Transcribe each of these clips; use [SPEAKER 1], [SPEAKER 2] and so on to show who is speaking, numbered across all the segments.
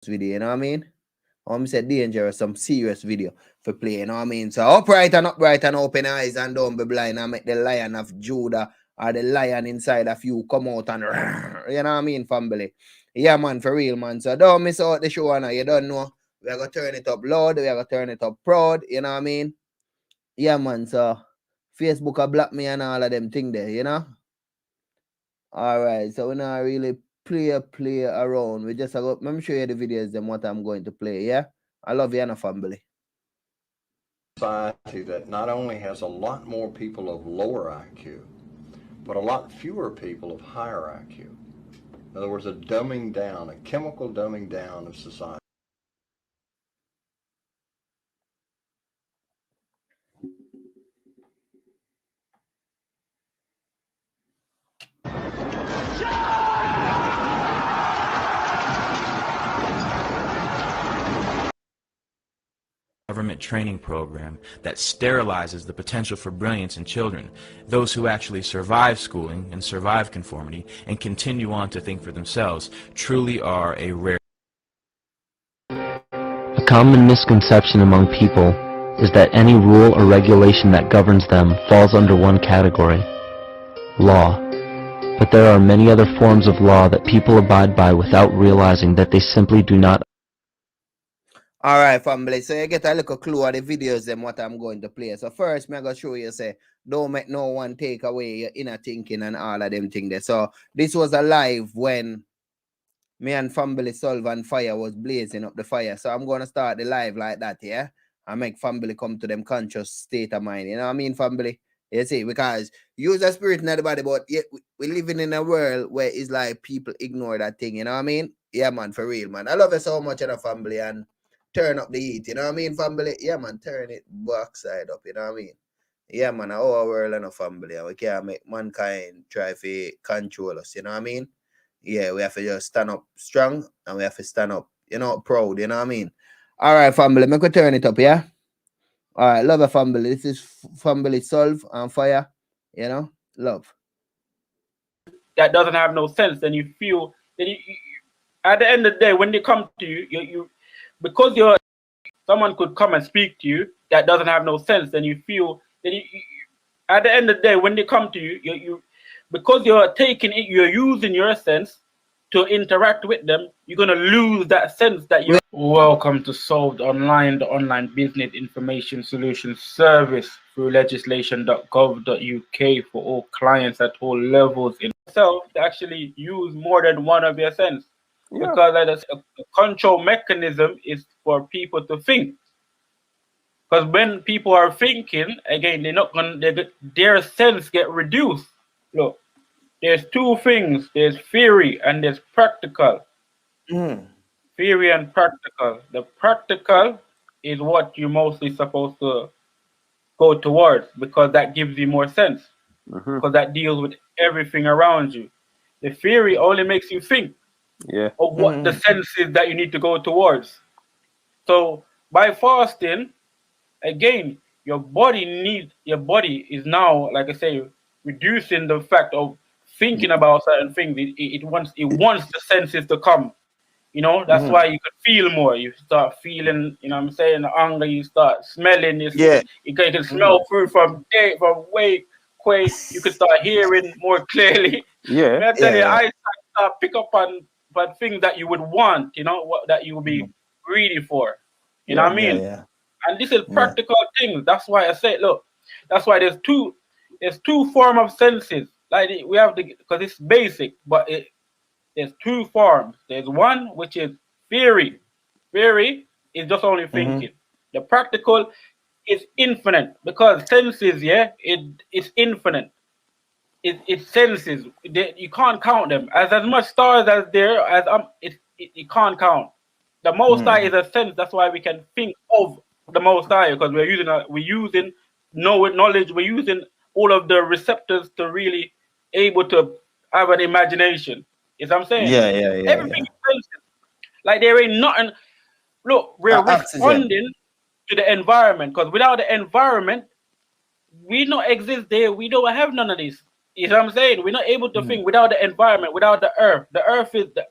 [SPEAKER 1] video, you know what I mean? Say dangerous, some serious video for play, you know what I mean? So upright and open eyes and don't be blind and make the lion of Judah or the lion inside of you come out and you know what I mean, family? Yeah, man, for real, man. So don't miss out the show now. You don't know. We're gonna turn it up loud, we're gonna turn it up proud, you know what I mean? Yeah, man. So Facebook will block me and all of them thing there, you know? Alright, so we're not really play around. We just let me show you the videos them what I'm going to play, yeah? I love you and a family.
[SPEAKER 2] Society that not only has a lot more people of lower IQ, but a lot fewer people of higher IQ. In other words, a dumbing down, a chemical dumbing down of society.
[SPEAKER 3] Government training program that sterilizes the potential for brilliance in children. Those who actually survive schooling and survive conformity and continue on to think for themselves truly are a rare.
[SPEAKER 4] A common misconception among people is that any rule or regulation that governs them falls under one category: law. But there are many other forms of law that people abide by without realizing that they simply do not.
[SPEAKER 1] Alright, family, so you get a little clue of the videos them what I'm going to play. So first, I'm going to show you, say, don't make no one take away your inner thinking and all of them things there. So this was a live when me and family Sullivan fire was blazing up the fire. So I'm going to start the live like that, yeah? And make family come to them conscious state of mind. You know what I mean, family? You see, because use the spirit in the body, but yet we're living in a world where it's like people ignore that thing, you know what I mean? Yeah, man, for real, man. I love you so much in a family and turn up the heat, you know what I mean, family? Yeah, man, turn it backside up, you know what I mean? Yeah, man, our world and a family, and we can't make mankind try to control us, you know what I mean? Yeah, we have to just stand up strong and we have to stand up, you know, proud, you know what I mean? All right, family, make we turn it up, yeah? All right, love a family. This is family solve and fire, you know, love.
[SPEAKER 5] That doesn't have no sense, then you feel that at the end of the day, when they come to you, you because you're someone could come and speak to you that doesn't have no sense, then you feel that at the end of the day, when they come to you, you because you're taking it, you're using your sense to interact with them, you're gonna lose that sense that you. Welcome to Solved Online, the online business information solution service through legislation.gov.uk for all clients at all levels in itself to actually use more than one of your sense. Yeah. Because a control mechanism is for people to think. Because when people are thinking, again, they're not gonna their sense get reduced. Look, there's two things: there's theory and there's practical. Theory and practical. The practical is what you're mostly supposed to go towards because that gives you more sense. Because that deals with everything around you. The theory only makes you think of what the sense is that you need to go towards. So by fasting, again, your body is now, like I say, reducing the fact of thinking about certain things. It wants the senses to come. You know, that's why you could feel more. You start feeling, you know what I'm saying, the anger, you start smelling. You can smell food from way quick. You could start hearing more clearly. I tell you, I start pick up on things that you would want, you know, that you would be greedy for. You know what I mean? And this is practical things. That's why I say, look, that's why there's two form of senses. Like we have because it's basic, but there's two forms. There's one which is theory. Theory is just only thinking. The practical is infinite because senses, it's infinite. It's senses. You can't count them. As much stars as there as you can't count. The Most High is a sense. That's why we can think of the Most High because we're using knowledge. We're using all of the receptors to really able to have an imagination. You know what I'm saying? Everything is senses. Like there ain't nothing. Look, we're responding to the environment because without the environment, we don't exist there. We don't have none of this. You know what I'm saying? We're not able to think without the environment, without the earth. The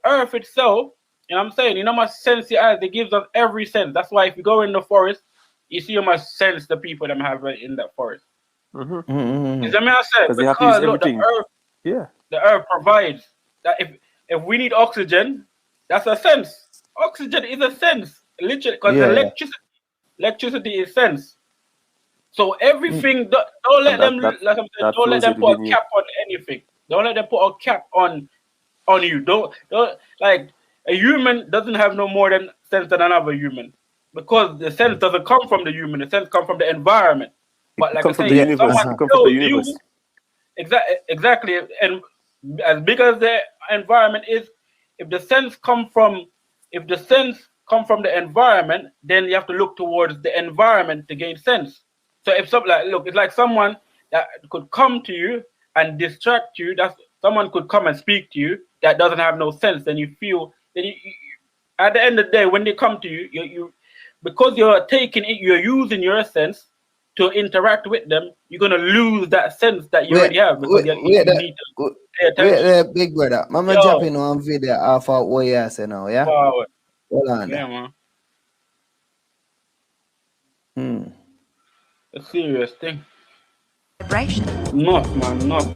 [SPEAKER 5] earth itself You know what I'm saying? You know how much sense it has? It gives us every sense. That's why if you go in the forest, you see how much sense the people them have in that forest. Is that what I said?
[SPEAKER 6] Because they have to use
[SPEAKER 5] Because look,
[SPEAKER 6] everything.
[SPEAKER 5] the earth provides that if we need oxygen, that's a sense. Oxygen is a sense, literally, because electricity is sense. So everything, don't let them, like I'm saying, don't let them put a cap on anything. Don't let them put a cap on you. Don't like a human doesn't have no more than sense than another human, because the sense doesn't come from the human. The sense comes from the environment. But like I say, if someone tells you exactly, and as big as the environment is, if the sense come from the environment, then you have to look towards the environment to gain sense. So if something like, look, it's like someone that could come to you and distract you. That's someone could come and speak to you that doesn't have no sense. Then you feel that at the end of the day, when they come to you, you because you're taking it, you're using your sense to interact with them. You're gonna lose that sense that you already have because you need to pay attention.
[SPEAKER 1] Big brother, Mama jumping on video off of what you say now, yeah?
[SPEAKER 5] Wow.
[SPEAKER 1] Hold on.
[SPEAKER 5] Yeah, man. A serious thing.
[SPEAKER 7] Vibration.
[SPEAKER 5] No, man, no.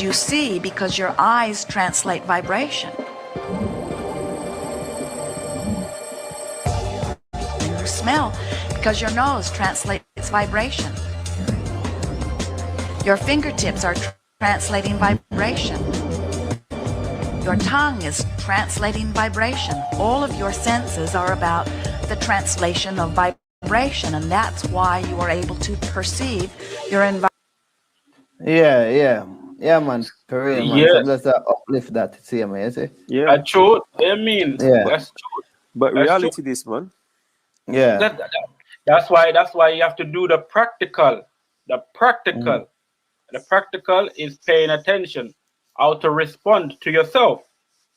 [SPEAKER 7] You see because your eyes translate vibration. And you smell because your nose translates vibration. Your fingertips are translating vibration. Your tongue is translating vibration. All of your senses are about the translation of vibration, and that's why you are able to perceive your environment.
[SPEAKER 1] Yeah, man. For real, man. So let's uplift that. See, man. You see?
[SPEAKER 6] Yeah.
[SPEAKER 5] That's true. I mean, that's true.
[SPEAKER 6] But
[SPEAKER 5] that's
[SPEAKER 6] reality,
[SPEAKER 5] true.
[SPEAKER 6] this man.
[SPEAKER 1] Yeah.
[SPEAKER 5] That's why you have to do the practical. The practical. The practical is paying attention, how to respond to yourself.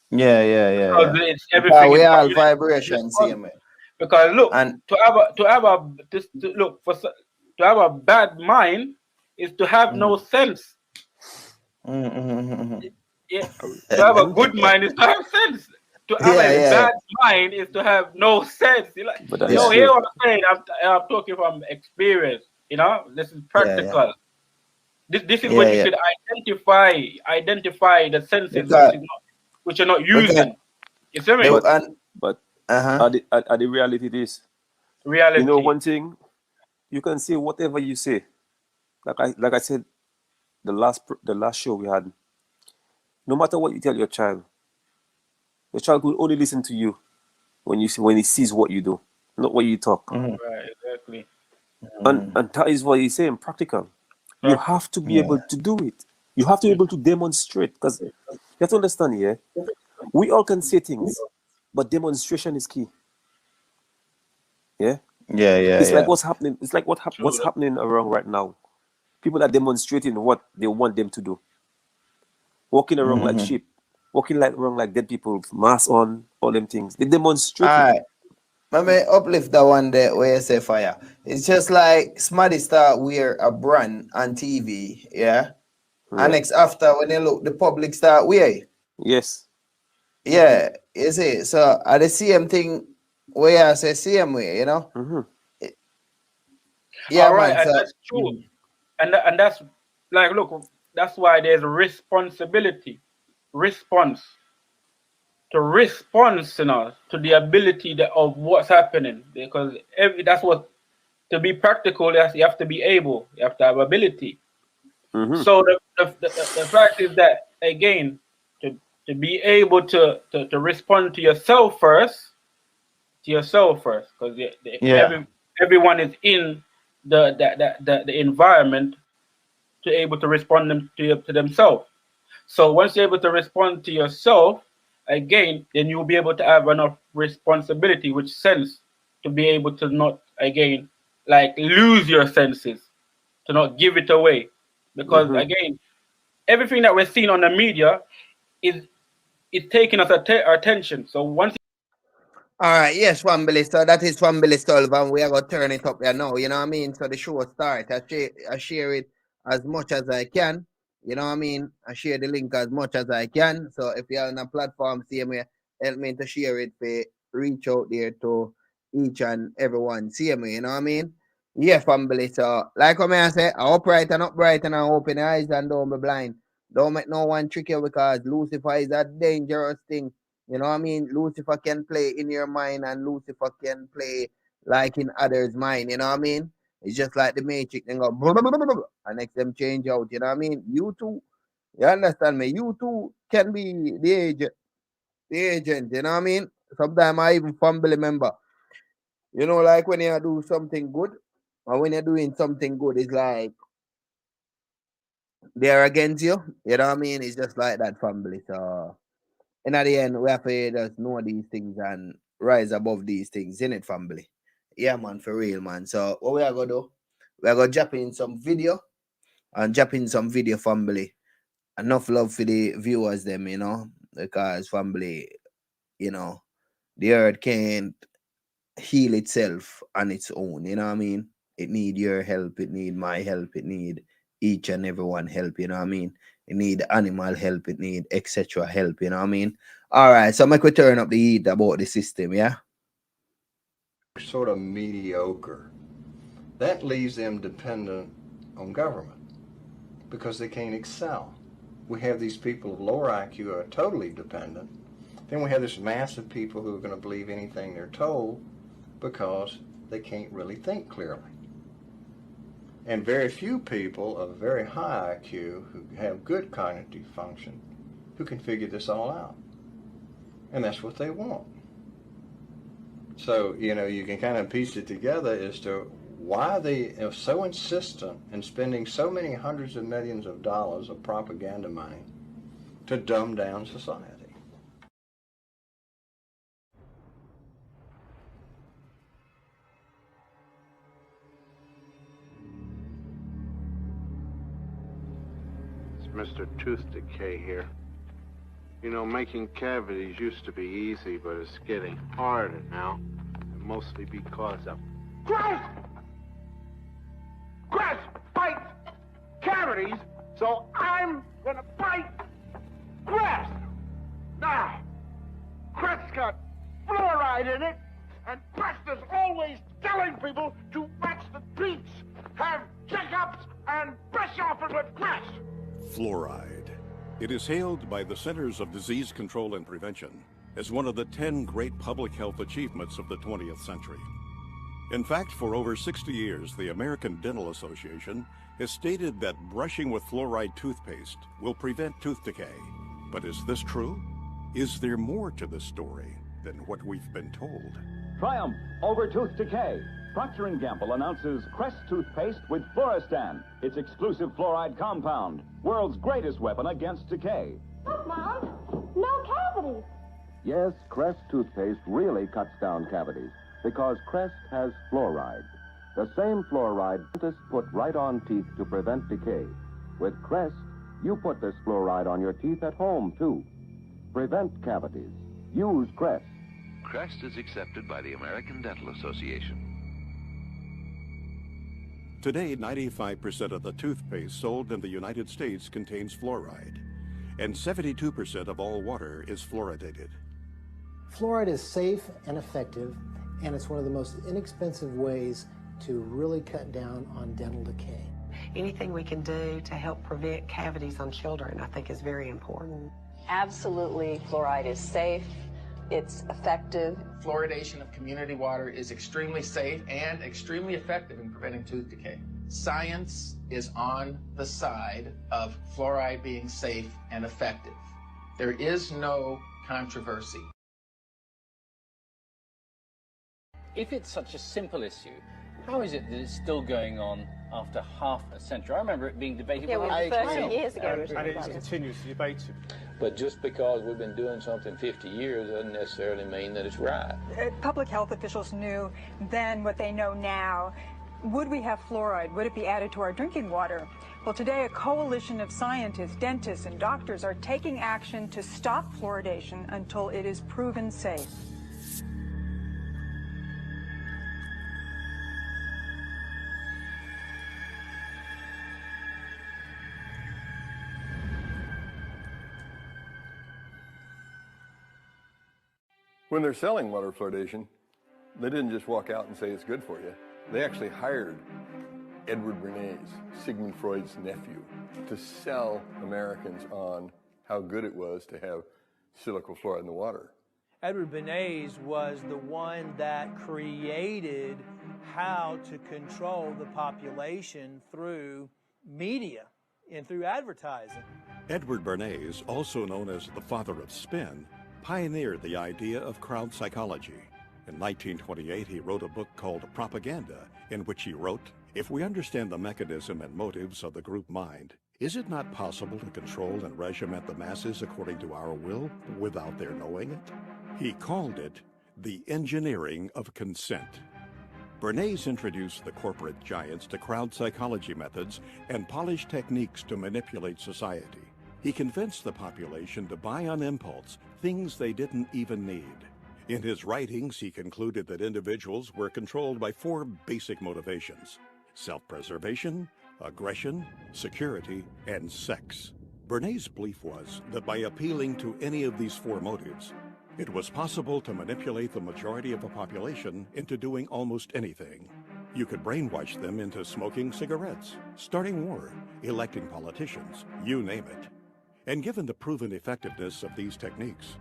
[SPEAKER 1] Yeah.
[SPEAKER 5] Because it's everything.
[SPEAKER 1] We are vibrations, see, man.
[SPEAKER 5] Because look, to have a bad mind is to have no sense. Yeah. To have a good mind is to have sense. To have a bad mind is to have no sense. Hear what I'm saying? I'm talking from experience. You know, this is practical. This is when you should identify the senses which you're not using. You see me?
[SPEAKER 6] But the reality is,
[SPEAKER 5] reality.
[SPEAKER 6] You know one thing, you can say whatever you say. Like I said, the last show we had. No matter what you tell your child will only listen to you when he sees what you do, not what you talk.
[SPEAKER 5] Right, exactly.
[SPEAKER 6] And that is what he's saying, practical. You have to be able to do it. You have to be able to demonstrate, because you have to understand, we all can say things, but demonstration is key. It's like what's happening. It's like what's happening around right now. People are demonstrating what they want them to do. Walking around like sheep, walking around like dead people, mask on, all them things. They demonstrate.
[SPEAKER 1] All right. Let me uplift that one there where you say fire. It's just like Smarty start wear a brand on TV, and next after when they look, the public start wear.
[SPEAKER 6] Yes.
[SPEAKER 1] Yeah, you see. So at the same thing where I say same way, you know.
[SPEAKER 5] Yeah, right, and that's true. And that's like, look, that's why there's responsibility, response, you know, to the ability of what's happening, because that's what, to be practical, you have to be able, you have to have ability. So the fact is that, again, to be able to respond to yourself first, because everyone is in the environment to able to respond to themselves. So once you're able to respond to yourself, again, then you'll be able to have enough responsibility, which sense to be able to not, again, like lose your senses, to not give it away. Because again, everything that we're seeing on the media is taking us our attention. So once.
[SPEAKER 1] All right, yes, Wambly. So that is Wambly Sullivan. We are going to turn it up there now, you know what I mean? So the show starts. I share it as much as I can. You know what I mean? I share the link as much as I can. So if you're on a platform, same way, help me to share it for reach out there to each and everyone. Same way, you know what I mean? Yeah, family. So like what I say, upright and upright and I open your eyes and don't be blind. Don't make no one trick you because Lucifer is a dangerous thing. You know what I mean? Lucifer can play in your mind and Lucifer can play like in others' mind. You know what I mean? It's just like the Matrix and go blah, blah, blah, blah, blah, and next them change out. You know what I mean? You too. You understand me? You too can be the agent. The agent. You know what I mean? Sometimes I even family member. You know, like when you do something good, or when you're doing something good, it's like they're against you. You know what I mean? It's just like that family. So in the end, we have to just know these things and rise above these things, in it, family. Yeah, man, for real, man. So what we are gonna do? We are gonna jump in some video and jump in some video, family. Enough love for the viewers, them, you know, because family, you know, the earth can't heal itself on its own. You know what I mean? It need your help. It need my help. It need each and everyone help. You know what I mean? It need animal help. It need etc. help. You know what I mean? All right. So make we turn up the heat about the system. Yeah.
[SPEAKER 2] Sort of mediocre. That leaves them dependent on government because they can't excel. We have these people of lower IQ who are totally dependent. Then we have this mass of people who are going to believe anything they're told because they can't really think clearly. And very few people of very high IQ who have good cognitive function who can figure this all out. And that's what they want. So, you know, you can kind of piece it together as to why they are so insistent in spending so many hundreds of millions of dollars of propaganda money to dumb down society.
[SPEAKER 8] It's Mr. Tooth Decay here. You know, making cavities used to be easy, but it's getting harder now. And mostly because of...
[SPEAKER 9] Chris! Chris, fight cavities, so I'm gonna fight Chris! Now, Chris got fluoride in it, and Chris is always telling people to watch the treats, have checkups, and brush off it with Chris!
[SPEAKER 10] Fluoride. It is hailed by the Centers of Disease Control and Prevention as one of the 10 great public health achievements of the 20th century. In fact, for over 60 years, the American Dental Association has stated that brushing with fluoride toothpaste will prevent tooth decay. But is this true? Is there more to the story than what we've been told?
[SPEAKER 11] Triumph over tooth decay. Procter & Gamble announces Crest toothpaste with Fluorestan, its exclusive fluoride compound, world's greatest weapon against decay.
[SPEAKER 12] Look, Mom, no cavities.
[SPEAKER 11] Yes, Crest toothpaste really cuts down cavities because Crest has fluoride. The same fluoride dentists put right on teeth to prevent decay. With Crest, you put this fluoride on your teeth at home, too. Prevent cavities. Use Crest.
[SPEAKER 13] Crest is accepted by the American Dental Association.
[SPEAKER 10] Today, 95% of the toothpaste sold in the United States contains fluoride, and 72% of all water is fluoridated.
[SPEAKER 14] Fluoride is safe and effective, and it's one of the most inexpensive ways to really cut down on dental decay.
[SPEAKER 15] Anything we can do to help prevent cavities on children, I think, is very important.
[SPEAKER 16] Absolutely, fluoride is safe. It's effective.
[SPEAKER 17] Fluoridation of community water is extremely safe and extremely effective in preventing tooth decay. Science is on the side of fluoride being safe and effective. There is no controversy.
[SPEAKER 18] If it's such a simple issue, how is it that it's still going on after half a century? I remember it being debated
[SPEAKER 16] for 30 years ago.
[SPEAKER 19] And it's continuously debated.
[SPEAKER 20] But just because we've been doing something 50 years doesn't necessarily mean that it's right.
[SPEAKER 21] Public health officials knew then what they know now. Would we have fluoride? Would it be added to our drinking water? Well, today a coalition of scientists, dentists, and doctors are taking action to stop fluoridation until it is proven safe.
[SPEAKER 3] When they're selling water fluoridation, they didn't just walk out and say it's good for you. They actually hired Edward Bernays, Sigmund Freud's nephew, to sell Americans on how good it was to have silicon fluoride in the water.
[SPEAKER 22] Edward Bernays was the one that created how to control the population through media and through advertising.
[SPEAKER 10] Edward Bernays, also known as the father of spin, pioneered the idea of crowd psychology. In 1928, he wrote a book called Propaganda, in which he wrote, "If we understand the mechanism and motives of the group mind, is it not possible to control and regiment the masses according to our will without their knowing it?" He called it the engineering of consent. Bernays introduced the corporate giants to crowd psychology methods and polished techniques to manipulate society. He convinced the population to buy on impulse things they didn't even need. In his writings, he concluded that individuals were controlled by 4 basic motivations: self-preservation, aggression, security, and sex. Bernays' belief was that by appealing to any of these 4 motives, it was possible to manipulate the majority of a population into doing almost anything. You could brainwash them into smoking cigarettes, starting war, electing politicians, you name it. And given the proven effectiveness of these techniques,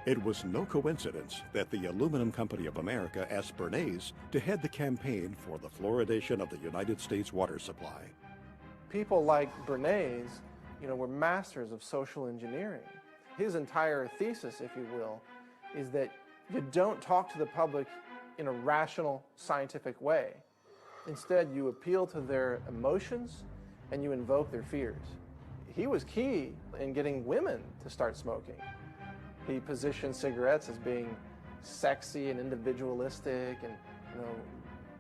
[SPEAKER 10] it was no coincidence that the Aluminum Company of America asked Bernays to head the campaign for the fluoridation of the United States water supply.
[SPEAKER 23] People like Bernays, were masters of social engineering. His entire thesis, if you will, is that you don't talk to the public in a rational, scientific way. Instead, you appeal to their emotions and you invoke their fears. He was key in getting women to start smoking. He positioned cigarettes as being sexy and individualistic and,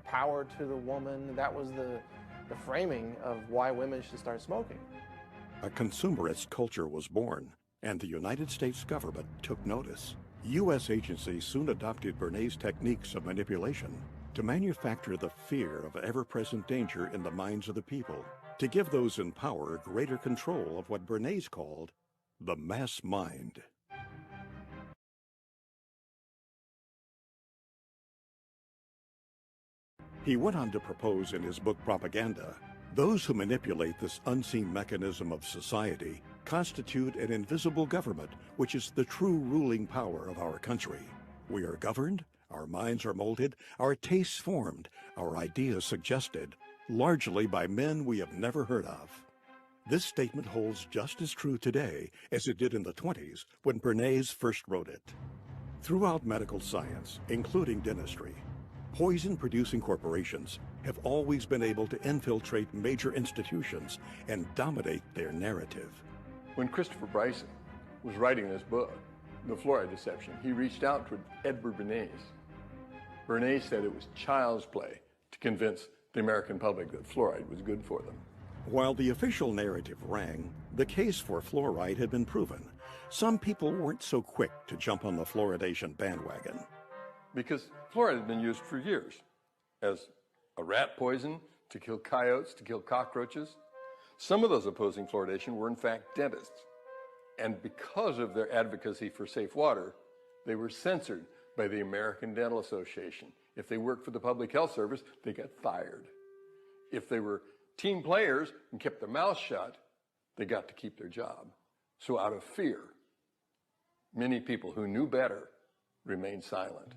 [SPEAKER 23] power to the woman. That was the framing of why women should start smoking.
[SPEAKER 10] A consumerist culture was born, and the United States government took notice. U.S. agencies soon adopted Bernays' techniques of manipulation to manufacture the fear of ever-present danger in the minds of the people, to give those in power greater control of what Bernays called the mass mind. He went on to propose in his book Propaganda, those who manipulate this unseen mechanism of society constitute an invisible government, which is the true ruling power of our country. We are governed, our minds are molded, our tastes formed, our ideas suggested, largely by men we have never heard of. This statement holds just as true today as it did in the 1920s when Bernays first wrote it. Throughout medical science, including dentistry, poison-producing corporations have always been able to infiltrate major institutions and dominate their narrative.
[SPEAKER 3] When Christopher Bryson was writing this book, The Fluoride Deception, he reached out to Edward Bernays. Bernays said it was child's play to convince the American public that fluoride was good for them.
[SPEAKER 10] While the official narrative rang, the case for fluoride had been proven. Some people weren't so quick to jump on the fluoridation bandwagon.
[SPEAKER 3] Because fluoride had been used for years as a rat poison, to kill coyotes, to kill cockroaches. Some of those opposing fluoridation were in fact dentists. And because of their advocacy for safe water, they were censored by the American Dental Association. If they worked for the Public Health Service, they got fired. If they were team players and kept their mouths shut, they got to keep their job. So out of fear, many people who knew better remained silent.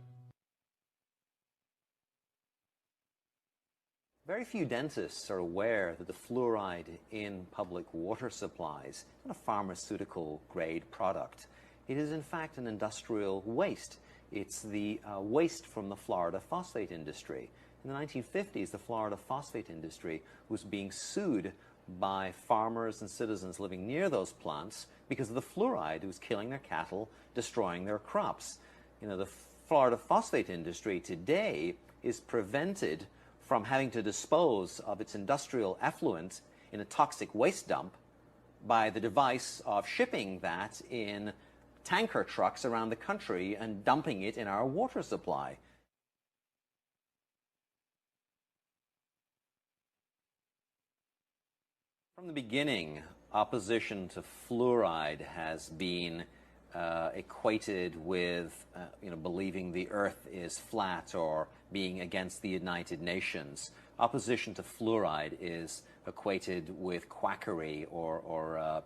[SPEAKER 24] Very few dentists are aware that the fluoride in public water supplies is not a pharmaceutical grade product. It is in fact an industrial waste. It's the waste from the Florida phosphate industry. In the 1950s, the Florida phosphate industry was being sued by farmers and citizens living near those plants because of the fluoride. It was killing their cattle, destroying their crops. The Florida phosphate industry today is prevented from having to dispose of its industrial effluent in a toxic waste dump by the device of shipping that in tanker trucks around the country and dumping it in our water supply. From the beginning, opposition to fluoride has been equated with believing the earth is flat or being against the United Nations. Opposition to fluoride is equated with quackery or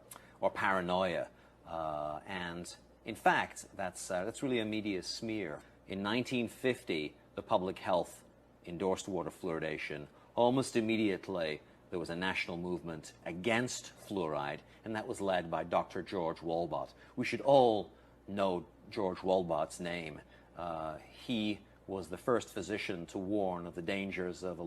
[SPEAKER 24] paranoia. And in fact, that's really a media smear. In 1950, the public health endorsed water fluoridation. Almost immediately, there was a national movement against fluoride, and that was led by Dr. George Wolbott. We should all know George Wolbott's name. He was the first physician to warn of the dangers of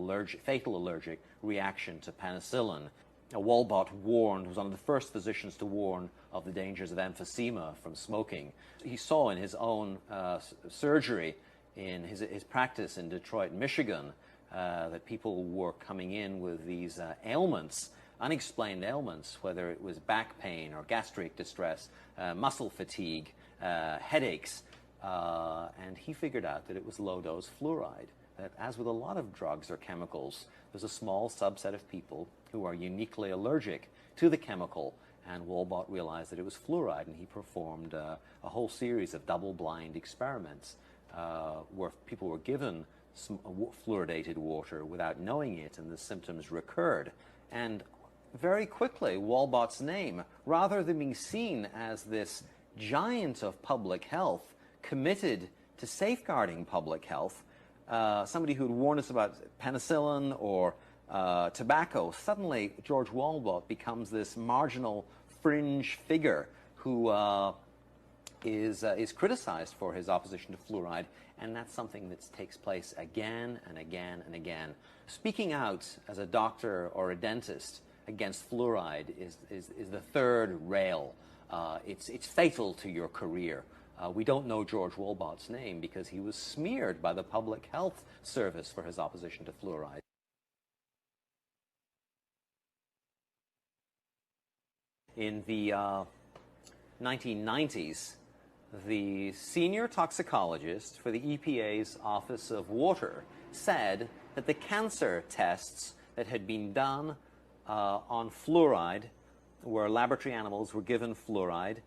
[SPEAKER 24] fatal allergic reaction to penicillin. Wolbott was one of the first physicians to warn of the dangers of emphysema from smoking. He saw in his own surgery, in his practice in Detroit, Michigan, that people were coming in with these ailments, unexplained ailments, whether it was back pain or gastric distress, muscle fatigue, headaches, and he figured out that it was low-dose fluoride. That, as with a lot of drugs or chemicals, there's a small subset of people who are uniquely allergic to the chemical, and Wolbott realized that it was fluoride, and he performed a whole series of double-blind experiments where people were given some fluoridated water without knowing it, and the symptoms recurred. And very quickly, Wolbott's name, rather than being seen as this giant of public health committed to safeguarding public health, somebody who had warned us about penicillin or tobacco, suddenly George Wolbott becomes this marginal fringe figure who is criticized for his opposition to fluoride, and that's something that takes place again and again and again. Speaking out as a doctor or a dentist against fluoride is the third rail. It's fatal to your career. We don't know George Wolbott's name because he was smeared by the Public Health Service for his opposition to fluoride. In the 1990s, the senior toxicologist for the EPA's Office of Water said that the cancer tests that had been done on fluoride, where laboratory animals were given fluoride,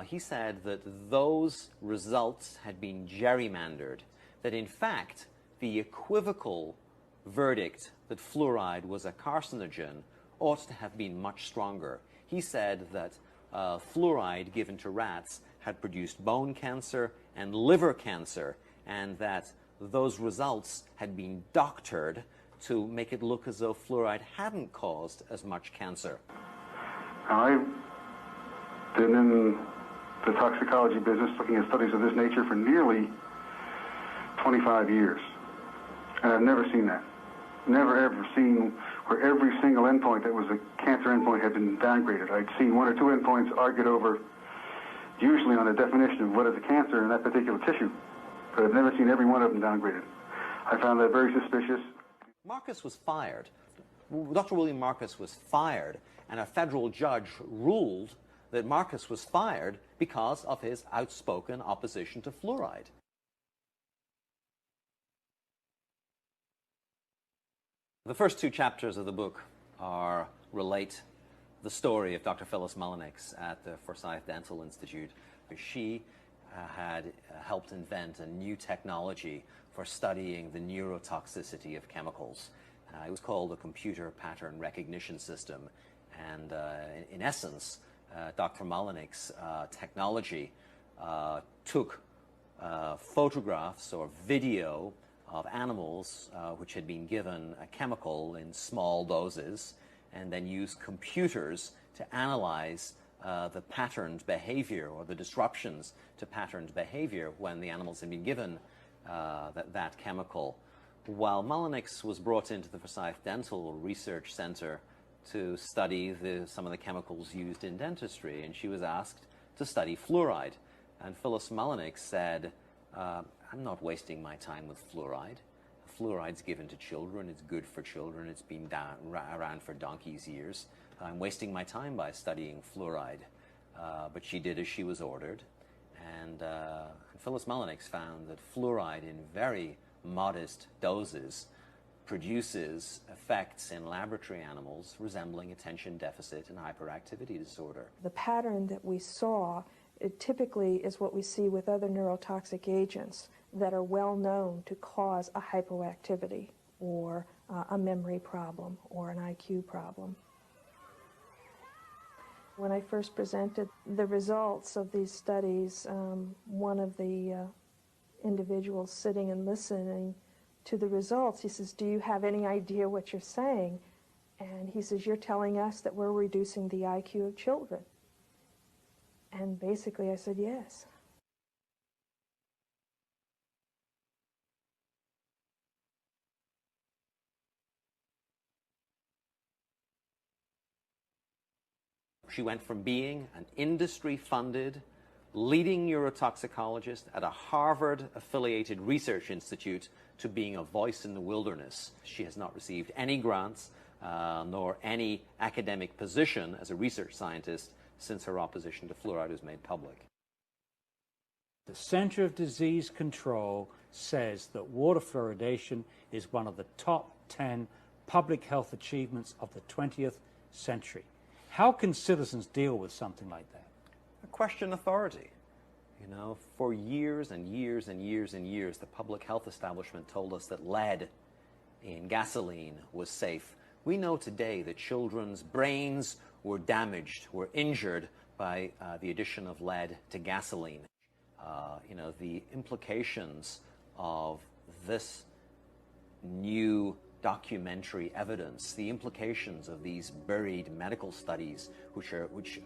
[SPEAKER 24] he said that those results had been gerrymandered, that in fact the equivocal verdict that fluoride was a carcinogen ought to have been much stronger. He said that fluoride given to rats had produced bone cancer and liver cancer, and that those results had been doctored to make it look as though fluoride hadn't caused as much cancer.
[SPEAKER 4] I've been in the toxicology business looking at studies of this nature for nearly 25 years, and I've never seen that. Never ever seen where every single endpoint that was a cancer endpoint had been downgraded. I'd seen one or two endpoints argued over, usually on a definition of what is a cancer in that particular tissue, but I've never seen every one of them downgraded. I found that very suspicious.
[SPEAKER 24] Marcus was fired. Dr. William Marcus was fired, and a federal judge ruled that Marcus was fired because of his outspoken opposition to fluoride. The first two chapters of the book relate the story of Dr. Phyllis Mullenix at the Forsyth Dental Institute. She had helped invent a new technology for studying the neurotoxicity of chemicals. It was called a computer pattern recognition system. And in essence, Dr. Mullenix's technology took photographs or video of animals which had been given a chemical in small doses, and then used computers to analyze the patterned behavior or the disruptions to patterned behavior when the animals had been given that chemical. While Mullenix was brought into the Forsyth Dental Research Center to study some of the chemicals used in dentistry, and she was asked to study fluoride. And Phyllis Mullenix said, I'm not wasting my time with fluoride. Fluoride's given to children, it's good for children, it's been around for donkey's years. I'm wasting my time by studying fluoride. But she did as she was ordered. And Phyllis Mullenix found that fluoride in very modest doses produces effects in laboratory animals resembling attention deficit and hyperactivity disorder.
[SPEAKER 5] The pattern that we saw
[SPEAKER 1] It typically is what we see with other neurotoxic agents that are well known to cause a hypoactivity or a memory problem or an IQ problem. When I first presented the results of these studies, one of the individuals sitting and listening to the results, he says, "Do you have any idea what you're saying?" And he says, "You're telling us that we're reducing the IQ of children." And basically I said, yes.
[SPEAKER 24] She went from being an industry-funded, leading neurotoxicologist at a Harvard-affiliated research institute to being a voice in the wilderness. She has not received any grants nor any academic position as a research scientist since her opposition to fluoride was made public.
[SPEAKER 5] The Center of Disease Control says that water fluoridation is one of the top 10 public health achievements of the 20th century. How can citizens deal with something like that?
[SPEAKER 24] Question authority. You know, for years and years and years and years, the public health establishment told us that lead in gasoline was safe. We know today that children's brains were damaged, were injured by the addition of lead to gasoline. You know, the implications of this new documentary evidence, the implications of these buried medical studies, which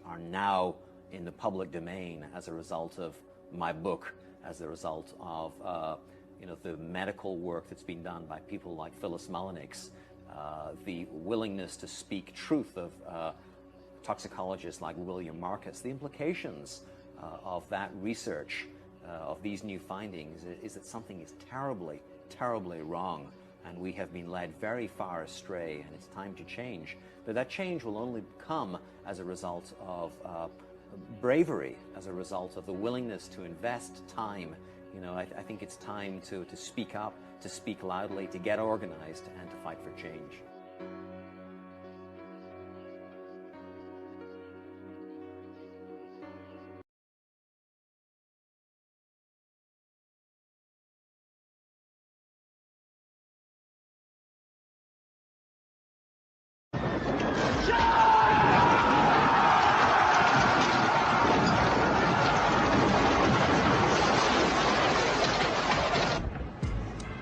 [SPEAKER 24] are now in the public domain as a result of my book, as a result of you know, the medical work that's been done by people like Phyllis Mullenix, the willingness to speak truth of toxicologists like William Marcus. The implications of that research, of these new findings, is that something is terribly, terribly wrong, and we have been led very far astray, and it's time to change. But that change will only come as a result of bravery, as a result of the willingness to invest time. You know, I think it's time to speak up, to speak loudly, to get organized, and to fight for change.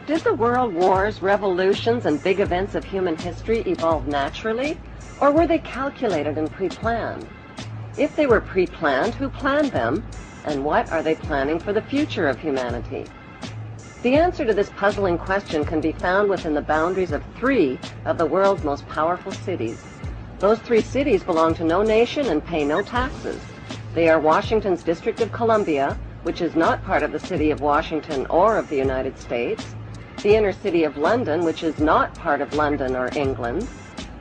[SPEAKER 16] Did the world wars, revolutions, and big events of human history evolve naturally, or were they calculated and pre-planned? If they were pre-planned, who planned them, and what are they planning for the future of humanity? The answer to this puzzling question can be found within the boundaries of 3 of the world's most powerful cities. Those 3 cities belong to no nation and pay no taxes. They are Washington's District of Columbia, which is not part of the city of Washington or of the United States, the inner city of London, which is not part of London or England,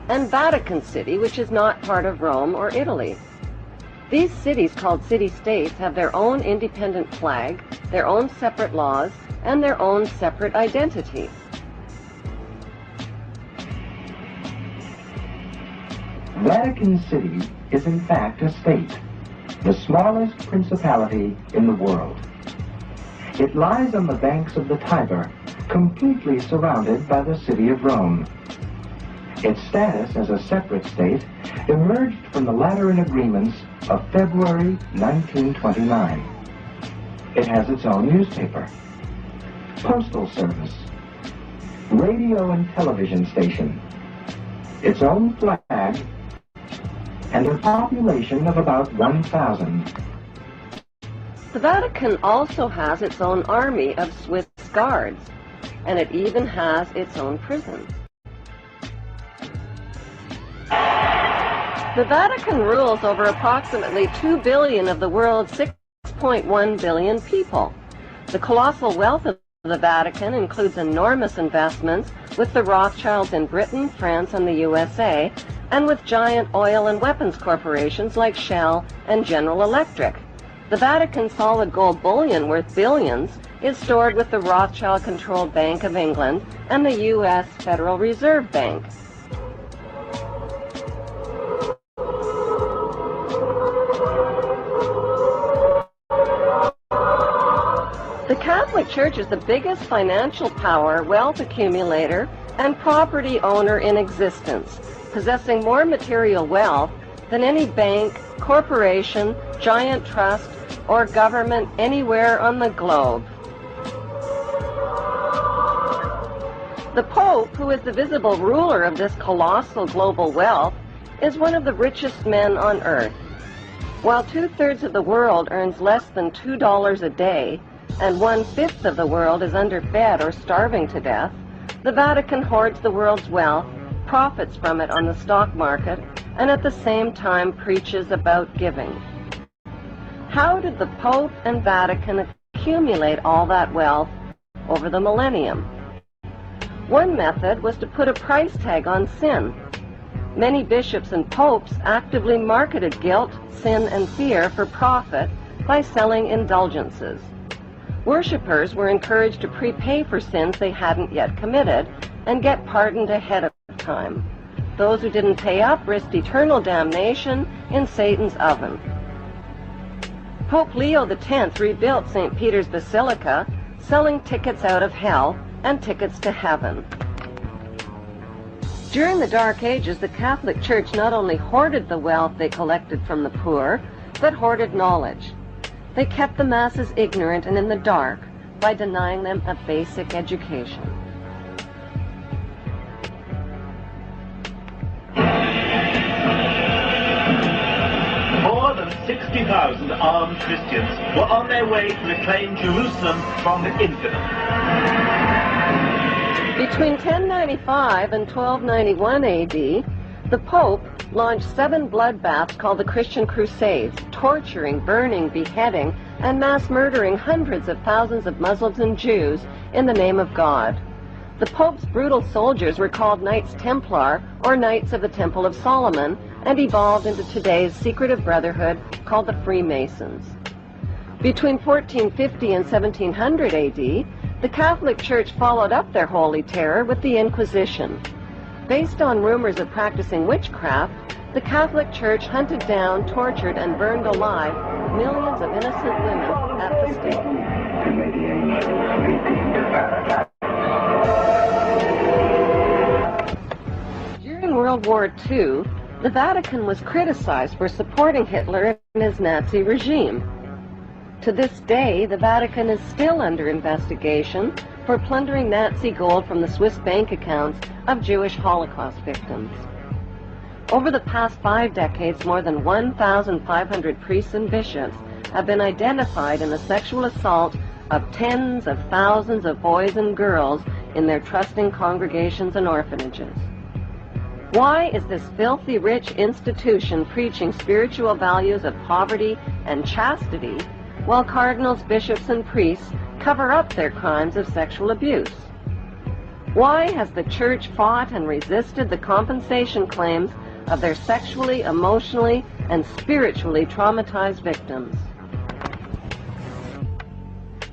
[SPEAKER 16] and Vatican City, which is not part of Rome or Italy. These cities, called city-states, have their own independent flag, their own separate laws, and their own separate identity.
[SPEAKER 6] Vatican City is in fact a state, the smallest principality in the world. It lies on the banks of the Tiber, completely surrounded by the city of Rome. Its status as a separate state emerged from the Lateran Agreements of February 1929. It has its own newspaper, postal service, radio and television station, its own flag, and a population of about 1,000.
[SPEAKER 16] The Vatican also has its own army of Swiss guards, and it even has its own prison. The Vatican rules over approximately 2 billion of the world's 6.1 billion people. The colossal wealth of the Vatican includes enormous investments with the Rothschilds in Britain, France, and the USA, and with giant oil and weapons corporations like Shell and General Electric. The Vatican solid gold bullion worth billions is stored with the Rothschild-controlled Bank of England and the U.S. Federal Reserve Bank. Church is the biggest financial power, wealth accumulator, and property owner in existence, possessing more material wealth than any bank, corporation, giant trust, or government anywhere on the globe. The Pope, who is the visible ruler of this colossal global wealth, is one of the richest men on earth. While 2/3 of the world earns less than $2 a day, and 1/5 of the world is underfed or starving to death, the Vatican hoards the world's wealth, profits from it on the stock market, and at the same time preaches about giving. How did the Pope and Vatican accumulate all that wealth over the millennium? One method was to put a price tag on sin. Many bishops and popes actively marketed guilt, sin, and fear for profit by selling indulgences. Worshippers were encouraged to prepay for sins they hadn't yet committed and get pardoned ahead of time. Those who didn't pay up risked eternal damnation in Satan's oven. Pope Leo X rebuilt St. Peter's Basilica, selling tickets out of hell and tickets to heaven. During the Dark Ages, the Catholic Church not only hoarded the wealth they collected from the poor, but hoarded knowledge. They kept the masses ignorant and in the dark by denying them a basic education.
[SPEAKER 2] More than 60,000 armed Christians were on their way to reclaim Jerusalem from the infidel.
[SPEAKER 16] Between 1095 and 1291 AD, the Pope launched 7 bloodbaths called the Christian Crusades, torturing, burning, beheading, and mass murdering hundreds of thousands of Muslims and Jews in the name of God. The Pope's brutal soldiers were called Knights Templar, or Knights of the Temple of Solomon, and evolved into today's secretive brotherhood called the Freemasons. Between 1450 and 1700 AD, the Catholic Church followed up their holy terror with the Inquisition. Based on rumors of practicing witchcraft, the Catholic Church hunted down, tortured, and burned alive millions of innocent women at the stake. During World War II, the Vatican was criticized for supporting Hitler and his Nazi regime. To this day, the Vatican is still under investigation for plundering Nazi gold from the Swiss bank accounts of Jewish Holocaust victims. Over the past 5 decades, more than 1,500 priests and bishops have been identified in the sexual assault of tens of thousands of boys and girls in their trusting congregations and orphanages. Why is this filthy rich institution preaching spiritual values of poverty and chastity while cardinals, bishops, and priests cover up their crimes of sexual abuse? Why has the Church fought and resisted the compensation claims of their sexually, emotionally, and spiritually traumatized victims?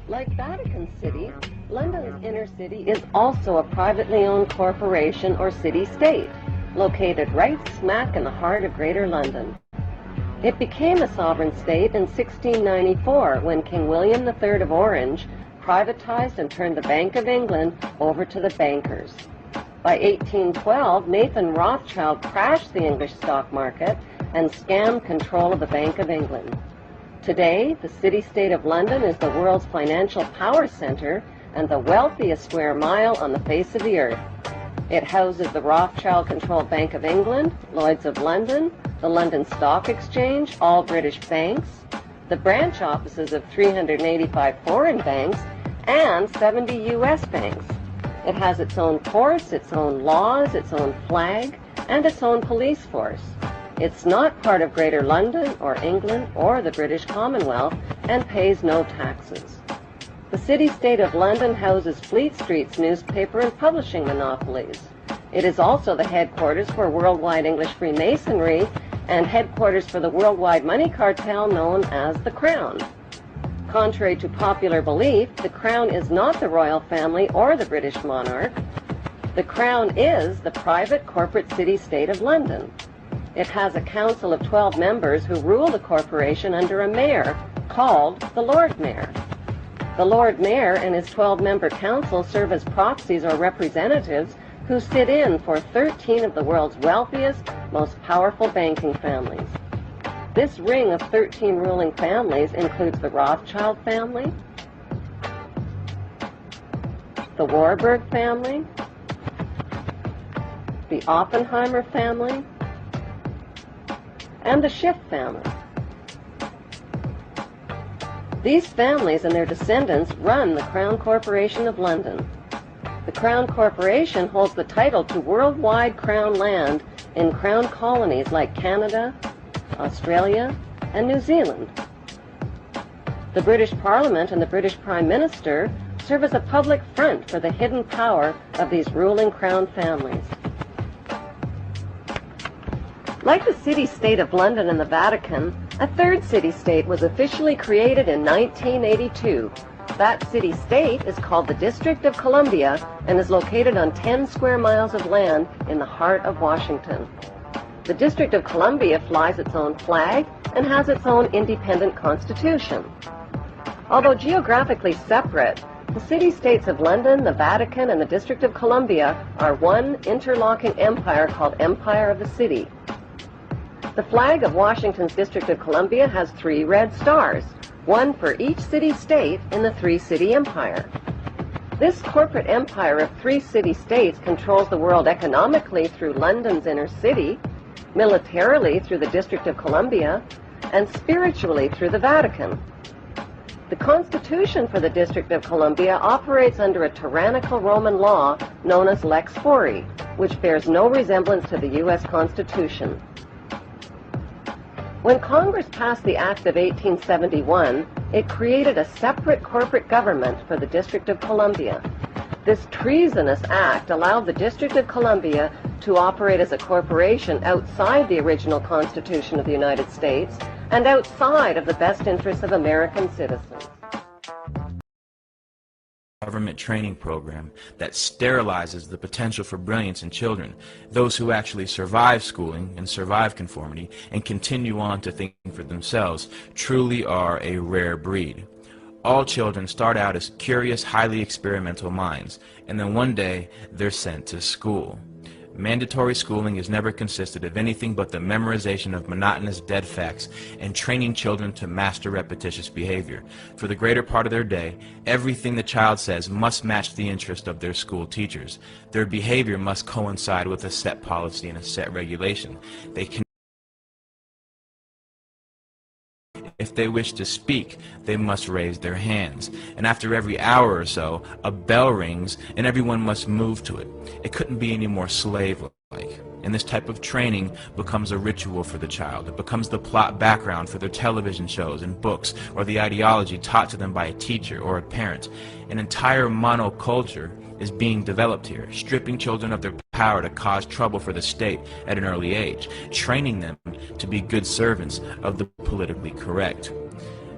[SPEAKER 16] Like Vatican City, London's inner city is also a privately owned corporation or city-state, located right smack in the heart of Greater London. It became a sovereign state in 1694 when King William III of Orange privatized and turned the Bank of England over to the bankers. By 1812, Nathan Rothschild crashed the English stock market and scammed control of the Bank of England. Today, the city-state of London is the world's financial power center and the wealthiest square mile on the face of the earth. It houses the Rothschild-controlled Bank of England, Lloyd's of London, the London Stock Exchange, all British banks, the branch offices of 385 foreign banks, and 70 U.S. banks. It has its own courts, its own laws, its own flag, and its own police force. It's not part of Greater London or England or the British Commonwealth and pays no taxes. The city-state of London houses Fleet Street's newspaper and publishing monopolies. It is also the headquarters for Worldwide English Freemasonry and headquarters for the worldwide money cartel known as the Crown. Contrary to popular belief, the Crown is not the royal family or the British monarch. The Crown is the private corporate city-state of London. It has a council of 12 members who rule the corporation under a mayor called the Lord Mayor. The Lord Mayor and his 12-member council serve as proxies or representatives who sit in for 13 of the world's wealthiest, most powerful banking families. This ring of 13 ruling families includes the Rothschild family, the Warburg family, the Oppenheimer family, and the Schiff family. These families and their descendants run the Crown Corporation of London. The Crown Corporation holds the title to worldwide Crown land in Crown colonies like Canada, Australia, and New Zealand. The British Parliament and the British Prime Minister serve as a public front for the hidden power of these ruling Crown families. Like the city-state of London and the Vatican, a third city-state was officially created in 1982. That city-state is called the District of Columbia and is located on 10 square miles of land in the heart of Washington. The District of Columbia flies its own flag and has its own independent constitution. Although geographically separate, the city-states of London, the Vatican, and the District of Columbia are one interlocking empire called Empire of the City. The flag of Washington's District of Columbia has 3 red stars, one for each city-state in the 3-city empire. This corporate empire of 3 city-states controls the world economically through London's inner city, militarily through the District of Columbia, and spiritually through the Vatican. The Constitution for the District of Columbia operates under a tyrannical Roman law known as Lex Fori, which bears no resemblance to the U.S. Constitution. When Congress passed the Act of 1871, it created a separate corporate government for the District of Columbia. This treasonous act allowed the District of Columbia to operate as a corporation outside the original Constitution of the United States and outside of the best interests of American citizens.
[SPEAKER 7] Government training program that sterilizes the potential for brilliance in children. Those who actually survive schooling and survive conformity and continue on to think for themselves truly are a rare breed. All children start out as curious, highly experimental minds, and then one day they're sent to school. Mandatory schooling has never consisted of anything but the memorization of monotonous dead facts and training children to master repetitious behavior. For the greater part of their day, everything the child says must match the interest of their school teachers. Their behavior must coincide with a set policy and a set regulation. They can If they wish to speak, they must raise their hands. And after every hour or so, a bell rings and everyone must move to it. It couldn't be any more slave-like. And this type of training becomes a ritual for the child. It becomes the plot background for their television shows and books, or the ideology taught to them by a teacher or a parent. An entire monoculture is being developed here, stripping children of their power to cause trouble for the state at an early age, training them to be good servants of the politically correct.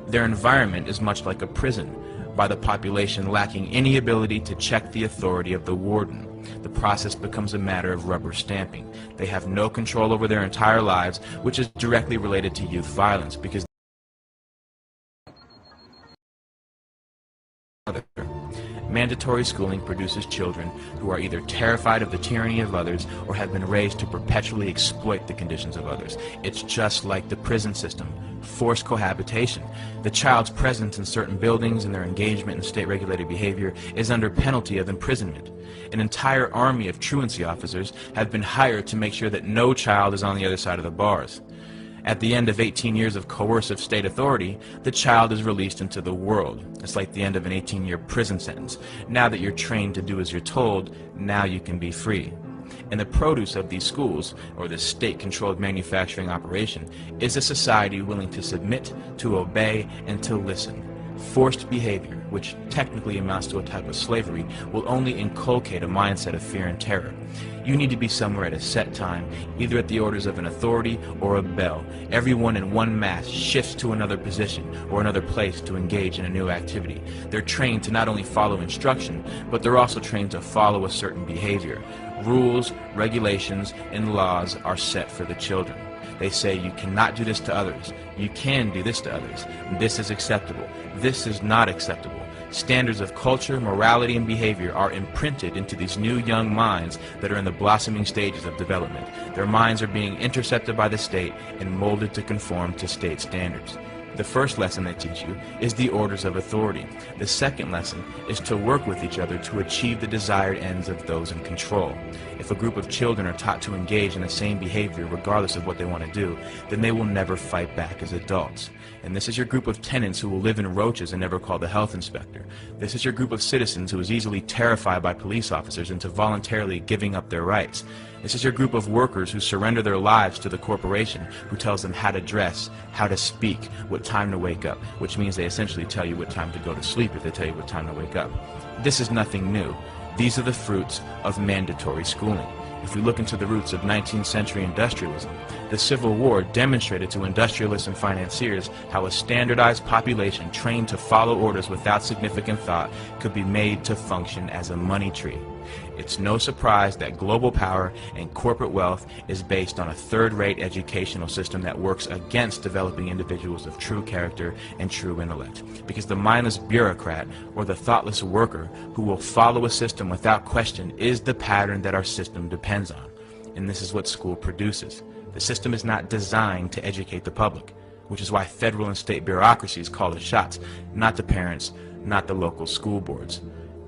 [SPEAKER 7] Their environment is much like a prison, by the population lacking any ability to check the authority of the warden. The process becomes a matter of rubber stamping. They have no control over their entire lives, which is directly related to youth violence, because mandatory schooling produces children who are either terrified of the tyranny of others or have been raised to perpetually exploit the conditions of others. It's just like the prison system, forced cohabitation. The child's presence in certain buildings and their engagement in state-regulated behavior is under penalty of imprisonment. An entire army of truancy officers have been hired to make sure that no child is on the other side of the bars. At the end of 18 years of coercive state authority, the child is released into the world. It's like the end of an 18-year prison sentence. Now that you're trained to do as you're told, now you can be free. And the produce of these schools, or this state-controlled manufacturing operation, is a society willing to submit, to obey, and to listen. Forced behavior, which technically amounts to a type of slavery, will only inculcate a mindset of fear and terror. You need to be somewhere at a set time, either at the orders of an authority or a bell. Everyone in one mass shifts to another position or another place to engage in a new activity. They're trained to not only follow instruction, but they're also trained to follow a certain behavior. Rules, regulations, and laws are set for the children. They say you cannot do this to others. You can do this to others. This is acceptable. This is not acceptable. Standards of culture, morality, and behavior are imprinted into these new young minds that are in the blossoming stages of development. Their minds are being intercepted by the state and molded to conform to state standards. The first lesson they teach you is the orders of authority. The second lesson is to work with each other to achieve the desired ends of those in control. If a group of children are taught to engage in the same behavior regardless of what they want to do, then they will never fight back as adults. And this is your group of tenants who will live in roaches and never call the health inspector. This is your group of citizens who is easily terrified by police officers into voluntarily giving up their rights. This is your group of workers who surrender their lives to the corporation who tells them how to dress, how to speak, what time to wake up, which means they essentially tell you what time to go to sleep if they tell you what time to wake up. This is nothing new. These are the fruits of mandatory schooling. If we look into the roots of 19th century industrialism, the Civil War demonstrated to industrialists and financiers how a standardized population trained to follow orders without significant thought could be made to function as a money tree. It's no surprise that global power and corporate wealth is based on a third-rate educational system that works against developing individuals of true character and true intellect. Because the mindless bureaucrat or the thoughtless worker who will follow a system without question is the pattern that our system depends on. And this is what school produces. The system is not designed to educate the public, which is why federal and state bureaucracies call the shots, not the parents, not the local school boards.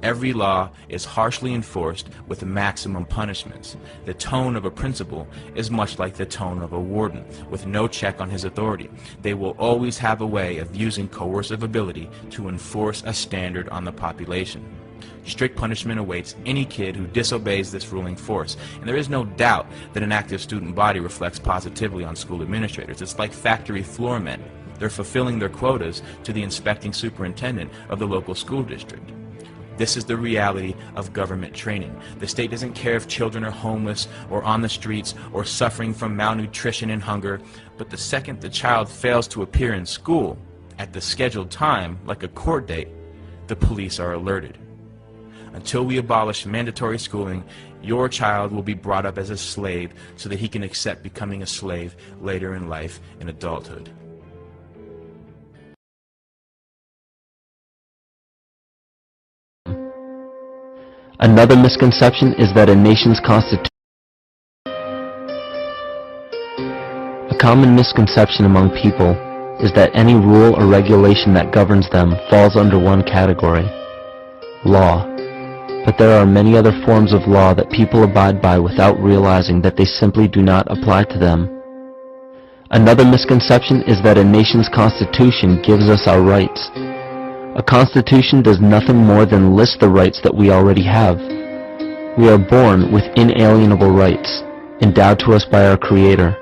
[SPEAKER 7] Every law is harshly enforced with maximum punishments. The tone of a principal is much like the tone of a warden, with no check on his authority. They will always have a way of using coercive ability to enforce a standard on the population. Strict punishment awaits any kid who disobeys this ruling force, and there is no doubt that an active student body reflects positively on school administrators. It's like factory floor men. They're fulfilling their quotas to the inspecting superintendent of the local school district. This is the reality of government training. The state doesn't care if children are homeless or on the streets or suffering from malnutrition and hunger, but the second the child fails to appear in school at the scheduled time, like a court date, the police are alerted. Until we abolish mandatory schooling, your child will be brought up as a slave so that he can accept becoming a slave later in life in adulthood.
[SPEAKER 8] Another misconception is that a nation's constitution. A common misconception among people is that any rule or regulation that governs them falls under one category, law. But there are many other forms of law that people abide by without realizing that they simply do not apply to them. Another misconception is that a nation's constitution gives us our rights. A constitution does nothing more than list the rights that we already have. We are born with inalienable rights, endowed to us by our Creator.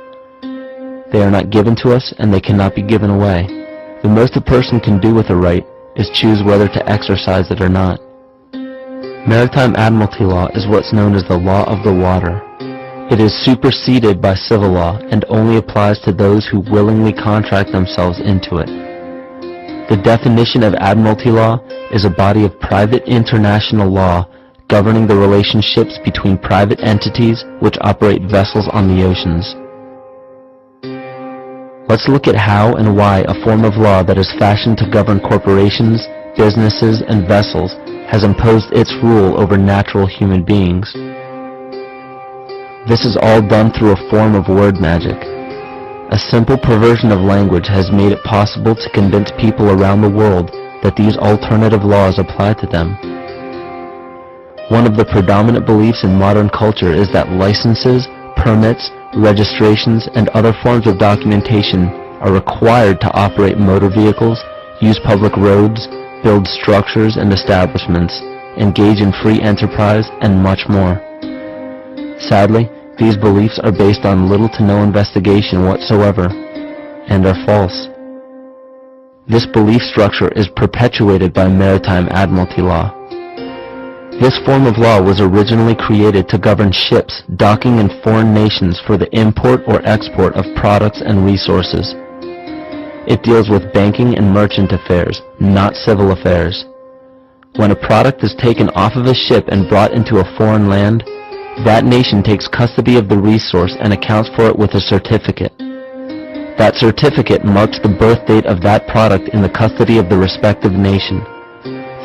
[SPEAKER 8] They are not given to us, and they cannot be given away. The most a person can do with a right is choose whether to exercise it or not. Maritime admiralty law is what's known as the law of the water. It is superseded by civil law and only applies to those who willingly contract themselves into it. The definition of admiralty law is a body of private international law governing the relationships between private entities which operate vessels on the oceans. Let's look at how and why a form of law that is fashioned to govern corporations, businesses, and vessels has imposed its rule over natural human beings. This is all done through a form of word magic. A simple perversion of language has made it possible to convince people around the world that these alternative laws apply to them. One of the predominant beliefs in modern culture is that licenses, permits, registrations, and other forms of documentation are required to operate motor vehicles, use public roads, build structures and establishments, engage in free enterprise, and much more. Sadly, these beliefs are based on little to no investigation whatsoever, and are false. This belief structure is perpetuated by maritime admiralty law. This form of law was originally created to govern ships docking in foreign nations for the import or export of products and resources. It deals with banking and merchant affairs, not civil affairs. When a product is taken off of a ship and brought into a foreign land, that nation takes custody of the resource and accounts for it with a certificate. That certificate marks the birth date of that product in the custody of the respective nation.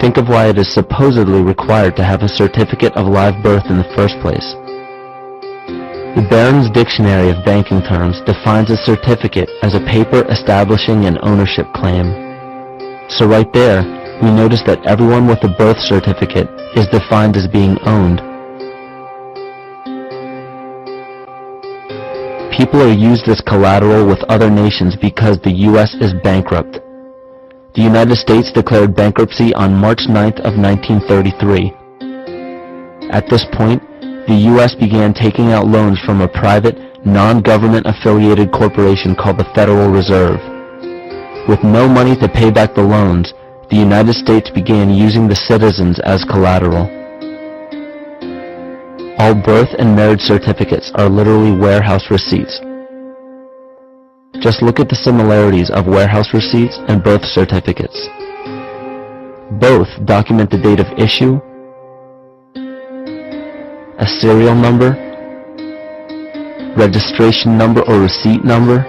[SPEAKER 8] think of why it is supposedly required to have a certificate of live birth in the first place. The Barron's Dictionary of Banking Terms defines a certificate as a paper establishing an ownership claim. So right there, we notice that everyone with a birth certificate is defined as being owned. People are used as collateral with other nations because the U.S. is bankrupt. The United States declared bankruptcy on March 9th of 1933. At this point, the U.S. began taking out loans from a private, non-government affiliated corporation called the Federal Reserve. With no money to pay back the loans, the United States began using the citizens as collateral. All birth and marriage certificates are literally warehouse receipts. Just look at the similarities of warehouse receipts and birth certificates. Both document the date of issue, a serial number, registration number or receipt number,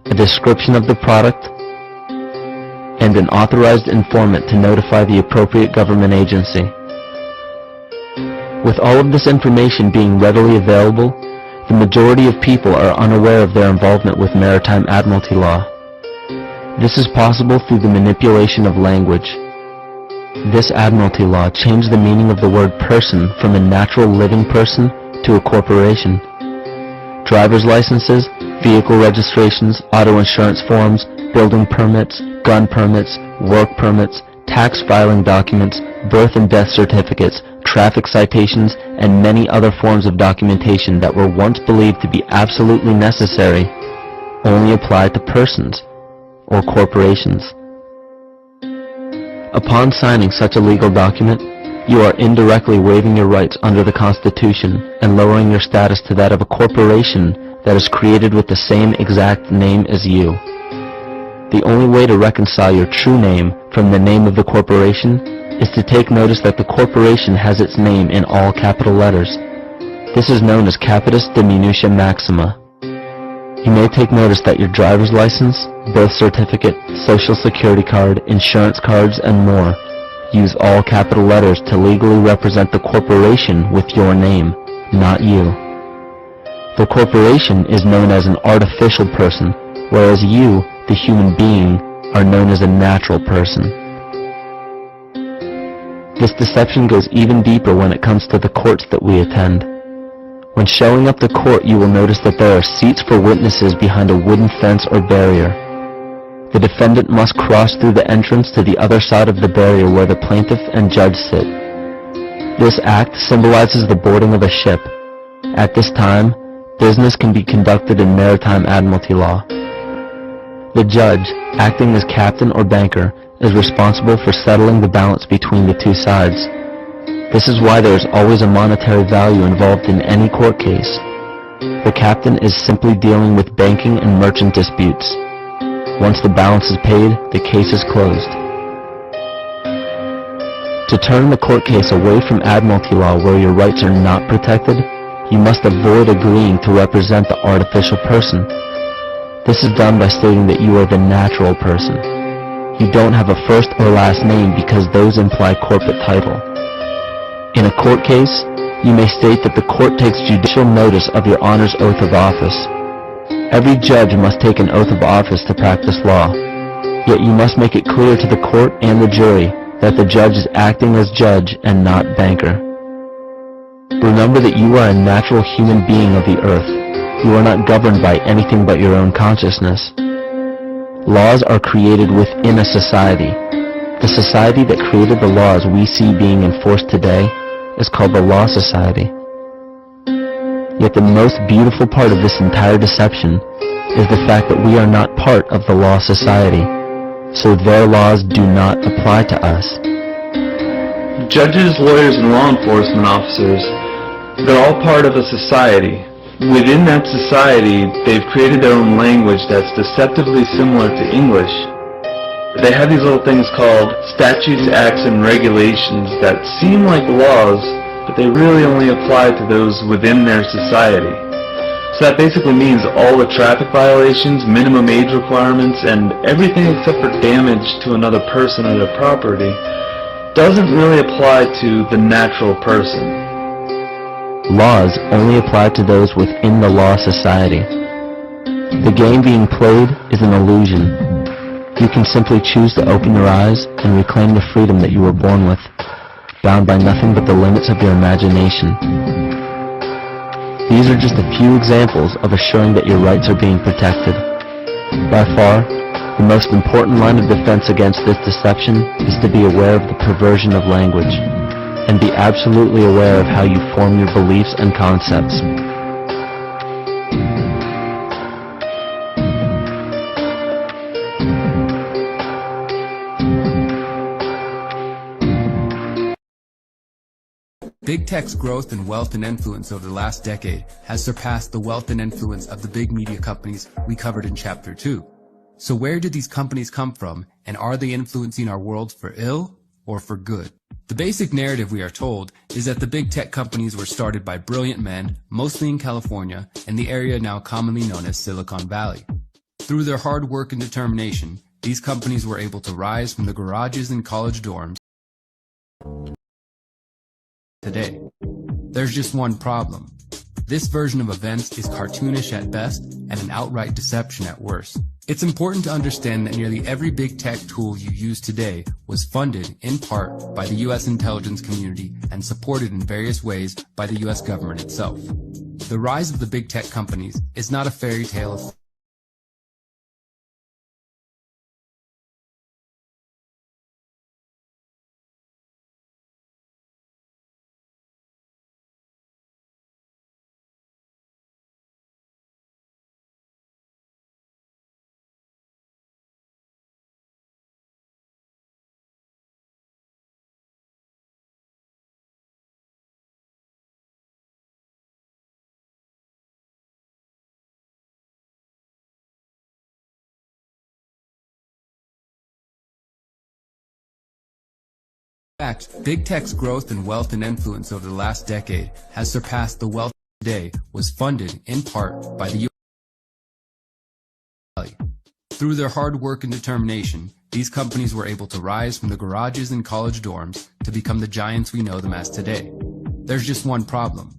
[SPEAKER 8] a description of the product, and an authorized informant to notify the appropriate government agency. With all of this information being readily available, the majority of people are unaware of their involvement with maritime admiralty law. This is possible through the manipulation of language. This admiralty law changed the meaning of the word person from a natural living person to a corporation. Driver's licenses, vehicle registrations, auto insurance forms, building permits, gun permits, work permits, tax filing documents, birth and death certificates, traffic citations, and many other forms of documentation that were once believed to be absolutely necessary only apply to persons or corporations. Upon signing such a legal document, you are indirectly waiving your rights under the Constitution and lowering your status to that of a corporation that is created with the same exact name as you. The only way to reconcile your true name from the name of the corporation is to take notice that the corporation has its name in all capital letters. This is known as capitis diminutia maxima. You may take notice that your driver's license, birth certificate, social security card, insurance cards, and more use all capital letters to legally represent the corporation with your name, not you. The corporation is known as an artificial person, whereas you, the human being, are known as a natural person. This deception goes even deeper when it comes to the courts that we attend. When showing up to court, you will notice that there are seats for witnesses behind a wooden fence or barrier. The defendant must cross through the entrance to the other side of the barrier where the plaintiff and judge sit. This act symbolizes the boarding of a ship. At this time, business can be conducted in maritime admiralty law. The judge, acting as captain or banker, is responsible for settling the balance between the two sides. This is why there is always a monetary value involved in any court case. The captain is simply dealing with banking and merchant disputes. Once the balance is paid, the case is closed. To turn the court case away from admiralty law where your rights are not protected, you must avoid agreeing to represent the artificial person. This is done by stating that you are the natural person. You don't have a first or last name because those imply corporate title. In a court case, you may state that the court takes judicial notice of your honor's oath of office. Every judge must take an oath of office to practice law. Yet you must make it clear to the court and the jury that the judge is acting as judge and not banker. Remember that you are a natural human being of the earth. You are not governed by anything but your own consciousness. Laws are created within a society. The society that created the laws we see being enforced today is called the Law Society. Yet the most beautiful part of this entire deception is the fact that we are not part of the Law Society, so their laws do not apply to us.
[SPEAKER 9] Judges, lawyers, and law enforcement officers, they're all part of a society. Within that society, they've created their own language that's deceptively similar to English. They have these little things called statutes, acts, and regulations that seem like laws, but they really only apply to those within their society. So that basically means all the traffic violations, minimum age requirements, and everything except for damage to another person or their property doesn't really apply to the natural person.
[SPEAKER 8] Laws only apply to those within the law society. The game being played is an illusion. You can simply choose to open your eyes and reclaim the freedom that you were born with, bound by nothing but the limits of your imagination. These are just a few examples of assuring that your rights are being protected. By far, the most important line of defense against this deception is to be aware of the perversion of language, and be absolutely aware of how you form your beliefs and concepts.
[SPEAKER 11] Big tech's growth in wealth and influence over the last decade has surpassed the wealth and influence of the big media companies we covered in Chapter 2. So where did these companies come from, and are they influencing our world for ill or for good? The basic narrative we are told is that the big tech companies were started by brilliant men, mostly in California, in the area now commonly known as Silicon Valley. Through their hard work and determination, these companies were able to rise from the garages and college dorms today. There's just one problem. This version of events is cartoonish at best and an outright deception at worst. It's important to understand that nearly every big tech tool you use today was funded, in part, by the U.S. intelligence community and supported in various ways by the U.S. government itself. The rise of the big tech companies is not a fairy tale of In fact, big tech's growth in wealth and influence over the last decade has surpassed the wealth today was funded, in part, by the U.S. Through their hard work and determination, these companies were able to rise from the garages and college dorms to become the giants we know them as today. There's just one problem.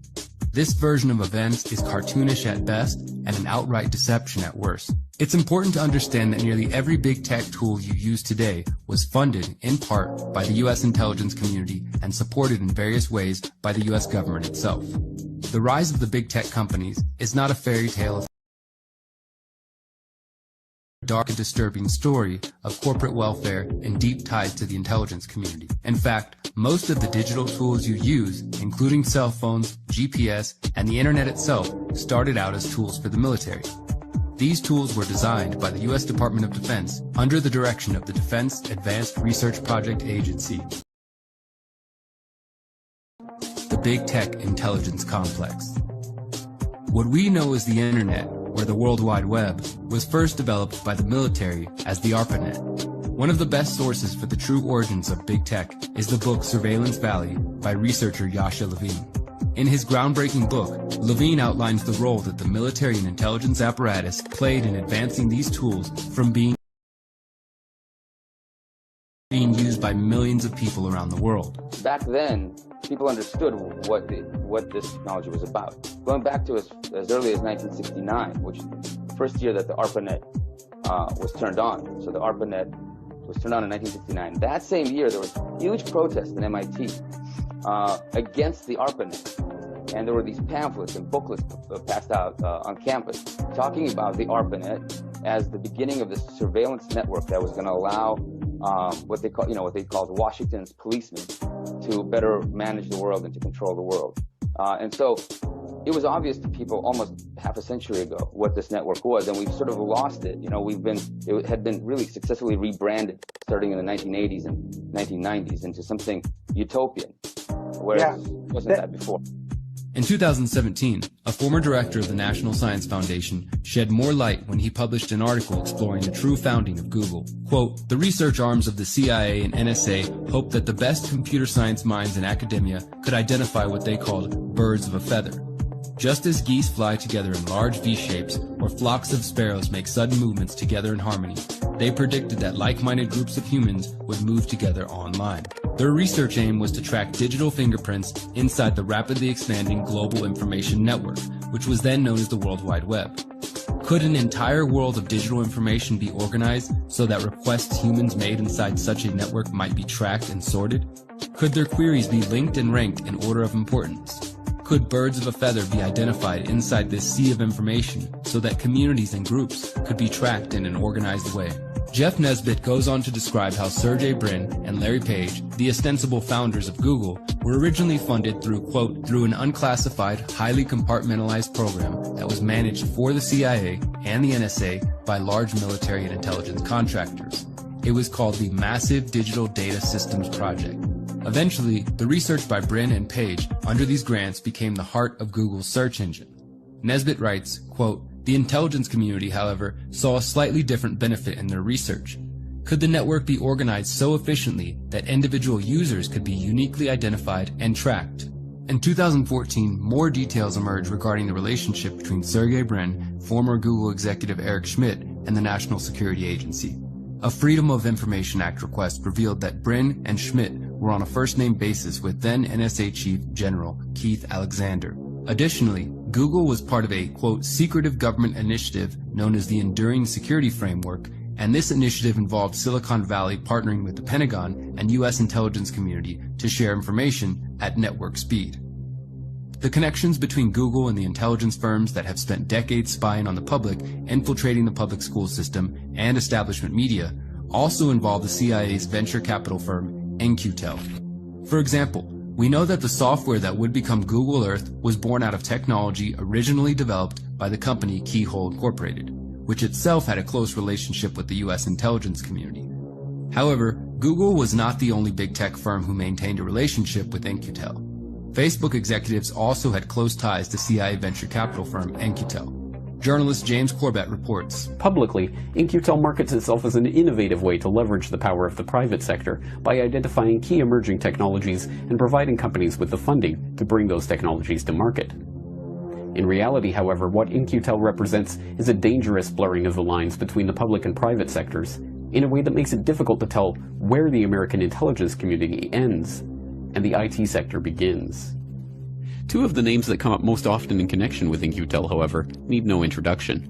[SPEAKER 11] This version of events is cartoonish at best and an outright deception at worst. It's important to understand that nearly every big tech tool you use today was funded, in part, by the U.S. intelligence community and supported in various ways by the U.S. government itself. The rise of the big tech companies is not a fairy tale of dark and disturbing story of corporate welfare and deep ties to the intelligence community. In fact, most of the digital tools you use, including cell phones, GPS, and the internet itself, started out as tools for the military. These tools were designed by the U.S. Department of Defense under the direction of the Defense Advanced Research Project Agency, the Big Tech Intelligence Complex. What we know as the Internet, or the World Wide Web, was first developed by the military as the ARPANET. One of the best sources for the true origins of big tech is the book Surveillance Valley by researcher Yasha Levine. In his groundbreaking book, Levine outlines the role that the military and intelligence apparatus played in advancing these tools from being used by millions of people around the world.
[SPEAKER 12] Back then, people understood what this technology was about. Going back to as early as 1969, which is the first year that the ARPANET was turned on. So the ARPANET was turned on in 1969. That same year, there was huge protests in MIT against the ARPANET. And there were these pamphlets and booklets passed out on campus talking about the ARPANET as the beginning of this surveillance network that was going to allow what they called Washington's policemen to better manage the world and to control the world. And so it was obvious to people almost half a century ago what this network was, and we've sort of lost it. It had been really successfully rebranded starting in the 1980s and 1990s into something utopian, whereas it wasn't that before.
[SPEAKER 11] In 2017, a former director of the National Science Foundation shed more light when he published an article exploring the true founding of Google. Quote, "The research arms of the CIA and NSA hoped that the best computer science minds in academia could identify what they called birds of a feather. Just as geese fly together in large V-shapes, or flocks of sparrows make sudden movements together in harmony, they predicted that like-minded groups of humans would move together online. Their research aim was to track digital fingerprints inside the rapidly expanding global information network, which was then known as the World Wide Web. Could an entire world of digital information be organized so that requests humans made inside such a network might be tracked and sorted? Could their queries be linked and ranked in order of importance? Could birds of a feather be identified inside this sea of information so that communities and groups could be tracked in an organized way? Jeff Nesbitt goes on to describe how Sergey Brin and Larry Page, the ostensible founders of Google, were originally funded through, quote, through an unclassified, highly compartmentalized program that was managed for the CIA and the NSA by large military and intelligence contractors. It was called the Massive Digital Data Systems Project. Eventually, the research by Brin and Page under these grants became the heart of Google's search engine. Nesbitt writes, quote, the intelligence community, however, saw a slightly different benefit in their research. Could the network be organized so efficiently that individual users could be uniquely identified and tracked? In 2014, more details emerged regarding the relationship between Sergey Brin, former Google executive Eric Schmidt, and the National Security Agency. A Freedom of Information Act request revealed that Brin and Schmidt were on a first-name basis with then NSA Chief General Keith Alexander. Additionally, Google was part of a, quote, secretive government initiative known as the Enduring Security Framework, and this initiative involved Silicon Valley partnering with the Pentagon and U.S. intelligence community to share information at network speed. The connections between Google and the intelligence firms that have spent decades spying on the public, infiltrating the public school system, and establishment media also involve the CIA's venture capital firm, In-Q-Tel. For example, we know that the software that would become Google Earth was born out of technology originally developed by the company Keyhole Incorporated, which itself had a close relationship with the U.S. intelligence community. However, Google was not the only big tech firm who maintained a relationship with In-Q-Tel. Facebook executives also had close ties to CIA venture capital firm In-Q-Tel. Journalist James Corbett reports.
[SPEAKER 13] Publicly, In-Q-Tel markets itself as an innovative way to leverage the power of the private sector by identifying key emerging technologies and providing companies with the funding to bring those technologies to market. In reality, however, what In-Q-Tel represents is a dangerous blurring of the lines between the public and private sectors in a way that makes it difficult to tell where the American intelligence community ends and the IT sector begins.
[SPEAKER 14] Two of the names that come up most often in connection with In-Q-Tel, however, need no introduction: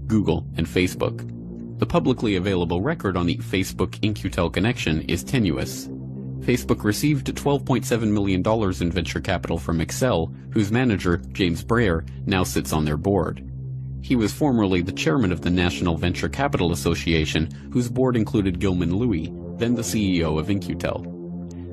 [SPEAKER 14] Google and Facebook. The publicly available record on the Facebook In-Q-Tel connection is tenuous. Facebook received $12.7 million in venture capital from Excel, whose manager, James Breyer, now sits on their board. He was formerly the chairman of the National Venture Capital Association, whose board included Gilman Louie, then the CEO of In-Q-Tel.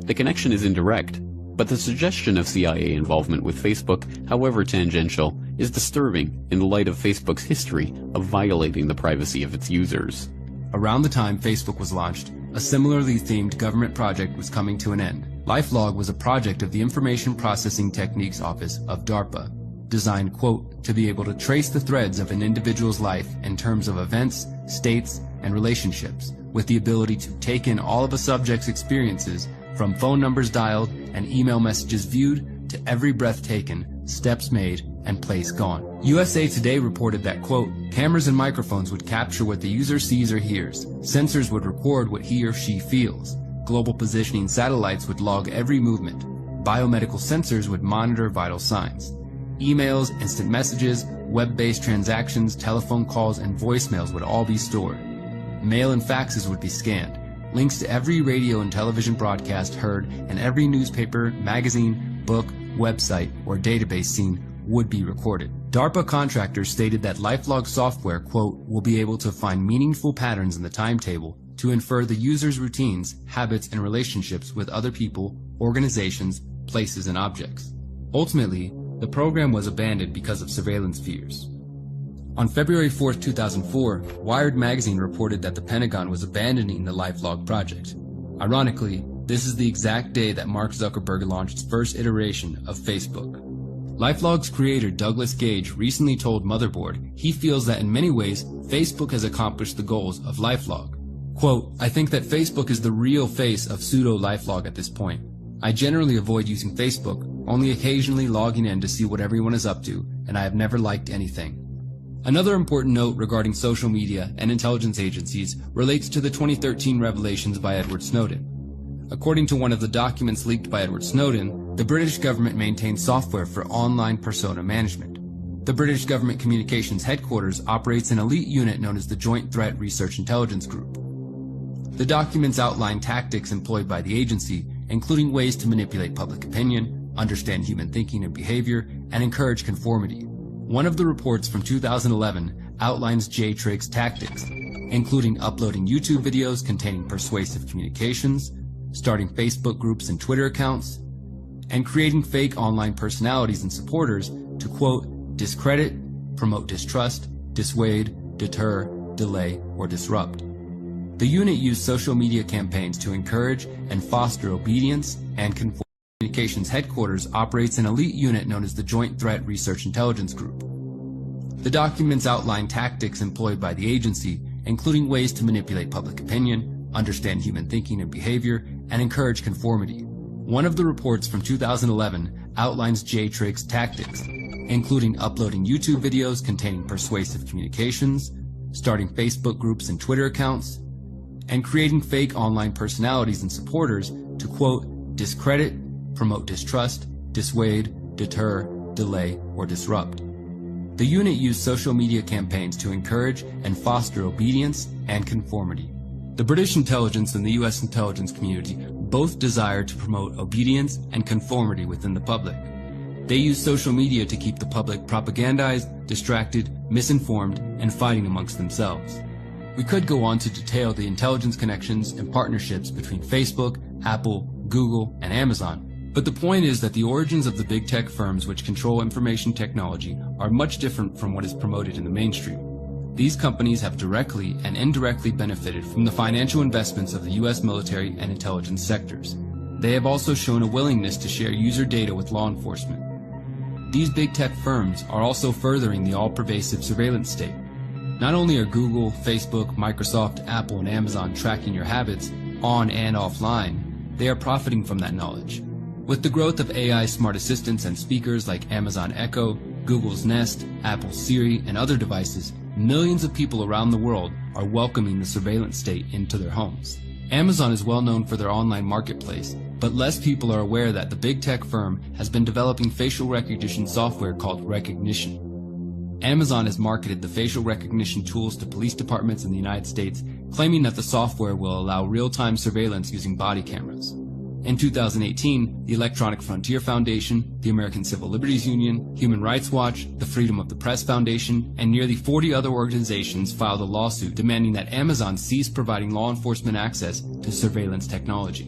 [SPEAKER 14] The connection is indirect, but the suggestion of CIA involvement with Facebook, however tangential, is disturbing in the light of Facebook's history of violating the privacy of its users.
[SPEAKER 11] Around the time Facebook was launched, a similarly themed government project was coming to an end. LifeLog was a project of the Information Processing Techniques Office of DARPA, designed, quote, to be able to trace the threads of an individual's life in terms of events, states, and relationships, with the ability to take in all of a subject's experiences from phone numbers dialed and email messages viewed to every breath taken, steps made, and place gone. USA Today reported that, quote, cameras and microphones would capture what the user sees or hears. Sensors would record what he or she feels. Global positioning satellites would log every movement. Biomedical sensors would monitor vital signs. Emails, instant messages, web-based transactions, telephone calls, and voicemails would all be stored. Mail and faxes would be scanned. Links to every radio and television broadcast heard and every newspaper, magazine, book, website, or database seen would be recorded. DARPA contractors stated that LifeLog software, quote, will be able to find meaningful patterns in the timetable to infer the user's routines, habits, and relationships with other people, organizations, places, and objects. Ultimately, the program was abandoned because of surveillance fears. On February 4, 2004, Wired magazine reported that the Pentagon was abandoning the LifeLog project. Ironically, this is the exact day that Mark Zuckerberg launched its first iteration of Facebook. LifeLog's creator Douglas Gage recently told Motherboard he feels that in many ways, Facebook has accomplished the goals of LifeLog. Quote, I think that Facebook is the real face of pseudo-LifeLog at this point. I generally avoid using Facebook, only occasionally logging in to see what everyone is up to, and I have never liked anything. Another important note regarding social media and intelligence agencies relates to the 2013 revelations by Edward Snowden. According to one of the documents leaked by Edward Snowden, the British government maintains software for online persona management. The British government communications headquarters operates an elite unit known as the Joint Threat Research Intelligence Group. The documents outline tactics employed by the agency, including ways to manipulate public opinion, understand human thinking and behavior, and encourage conformity. One of the reports from 2011 outlines J-Trig's tactics, including uploading YouTube videos containing persuasive communications, starting Facebook groups and Twitter accounts, and creating fake online personalities and supporters to, quote, discredit, promote distrust, dissuade, deter, delay, or disrupt. The unit used social media campaigns to encourage and foster obedience and conformity. Communications headquarters operates an elite unit known as the Joint Threat Research Intelligence Group. The documents outline tactics employed by the agency, including ways to manipulate public opinion, understand human thinking and behavior, and encourage conformity. One of the reports from 2011 outlines J-Trig's tactics, including uploading YouTube videos containing persuasive communications, starting Facebook groups and Twitter accounts, and creating fake online personalities and supporters to, quote, discredit, promote distrust, dissuade, deter, delay, or disrupt. The unit used social media campaigns to encourage and foster obedience and conformity. The British intelligence and the US intelligence community both desire to promote obedience and conformity within the public. They use social media to keep the public propagandized, distracted, misinformed, and fighting amongst themselves. We could go on to detail the intelligence connections and partnerships between Facebook, Apple, Google, and Amazon, but the point is that the origins of the big tech firms which control information technology are much different from what is promoted in the mainstream. These companies have directly and indirectly benefited from the financial investments of the US military and intelligence sectors. They have also shown a willingness to share user data with law enforcement. These big tech firms are also furthering the all-pervasive surveillance state. Not only are Google, Facebook, Microsoft, Apple, and Amazon tracking your habits on and offline, they are profiting from that knowledge. With the growth of AI smart assistants and speakers like Amazon Echo, Google's Nest, Apple's Siri, and other devices, millions of people around the world are welcoming the surveillance state into their homes. Amazon is well known for their online marketplace, but less people are aware that the big tech firm has been developing facial recognition software called Rekognition. Amazon has marketed the facial recognition tools to police departments in the United States, claiming that the software will allow real-time surveillance using body cameras. In 2018, the Electronic Frontier Foundation, the American Civil Liberties Union, Human Rights Watch, the Freedom of the Press Foundation, and nearly 40 other organizations filed a lawsuit demanding that Amazon cease providing law enforcement access to surveillance technology.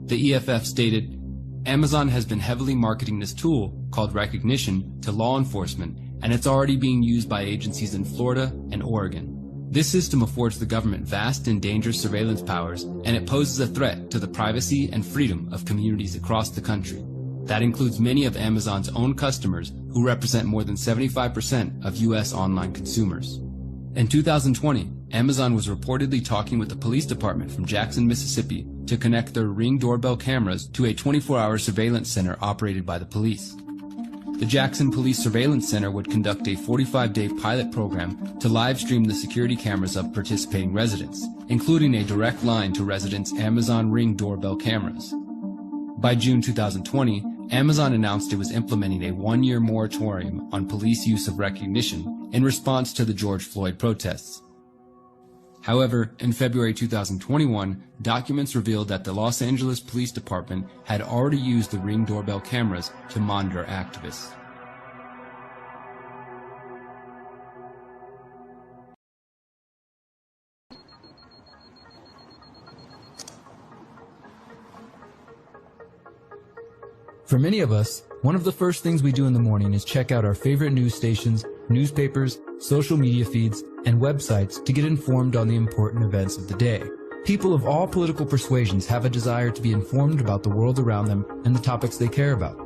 [SPEAKER 11] The EFF stated, Amazon has been heavily marketing this tool, called Rekognition, to law enforcement, and it's already being used by agencies in Florida and Oregon. This system affords the government vast and dangerous surveillance powers, and it poses a threat to the privacy and freedom of communities across the country. That includes many of Amazon's own customers, who represent more than 75% of U.S. online consumers. In 2020, Amazon was reportedly talking with the police department from Jackson, Mississippi, to connect their Ring doorbell cameras to a 24-hour surveillance center operated by the police. The Jackson Police Surveillance Center would conduct a 45-day pilot program to live stream the security cameras of participating residents, including a direct line to residents' Amazon Ring doorbell cameras. By June 2020, Amazon announced it was implementing a one-year moratorium on police use of Rekognition in response to the George Floyd protests. However, in February 2021, documents revealed that the Los Angeles Police Department had already used the Ring doorbell cameras to monitor activists.
[SPEAKER 15] For many of us, one of the first things we do in the morning is check out our favorite news stations, newspapers, social media feeds, and websites to get informed on the important events of the day. People of all political persuasions have a desire to be informed about the world around them and the topics they care about.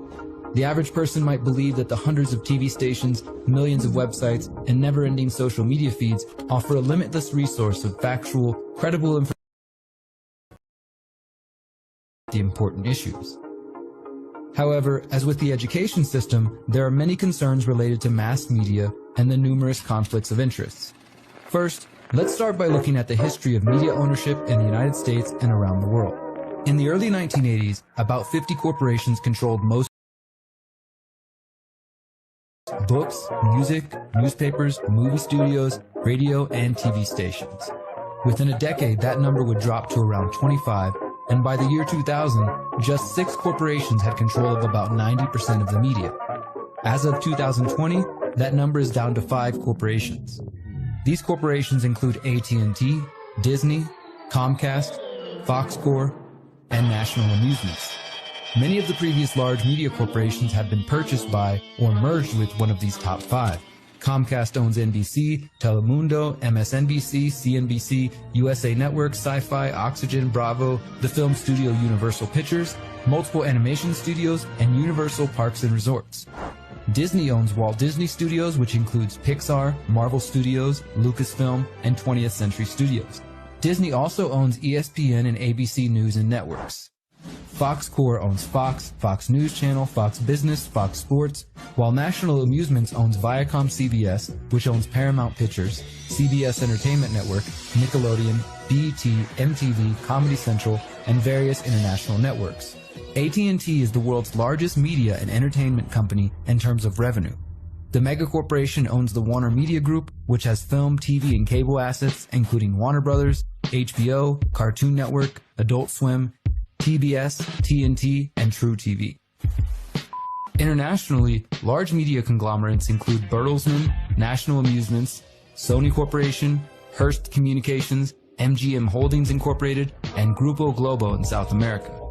[SPEAKER 15] The average person might believe that the hundreds of TV stations, millions of websites, and never-ending social media feeds offer a limitless resource of factual, credible information about the important issues. However, as with the education system, there are many concerns related to mass media and the numerous conflicts of interests. First, let's start by looking at the history of media ownership in the United States and around the world. In the early 1980s, about 50 corporations controlled most books, music, newspapers, movie studios, radio, and TV stations. Within a decade, that number would drop to around 25, and by the year 2000, just 6 corporations had control of about 90% of the media. As of 2020, that number is down to 5 corporations. These corporations include AT&T, Disney, Comcast, Fox Corp, and National Amusements. Many of the previous large media corporations have been purchased by or merged with one of these top 5. Comcast owns NBC, Telemundo, MSNBC, CNBC, USA Network, Sci-Fi, Oxygen, Bravo, the film studio Universal Pictures, multiple animation studios, and Universal Parks and Resorts. Disney owns Walt Disney Studios, which includes Pixar, Marvel Studios, Lucasfilm, and 20th Century Studios. Disney also owns ESPN and ABC News and Networks. Fox Corp owns Fox, Fox News Channel, Fox Business, Fox Sports, while National Amusements owns Viacom CBS, which owns Paramount Pictures, CBS Entertainment Network, Nickelodeon, BET, MTV, Comedy Central, and various international networks. AT&T is the world's largest media and entertainment company in terms of revenue. The megacorporation owns the Warner Media Group, which has film, TV, and cable assets, including Warner Brothers, HBO, Cartoon Network, Adult Swim, TBS, TNT, and True TV. Internationally, large media conglomerates include Bertelsmann, National Amusements, Sony Corporation, Hearst Communications, MGM Holdings Incorporated, and Grupo Globo in South America.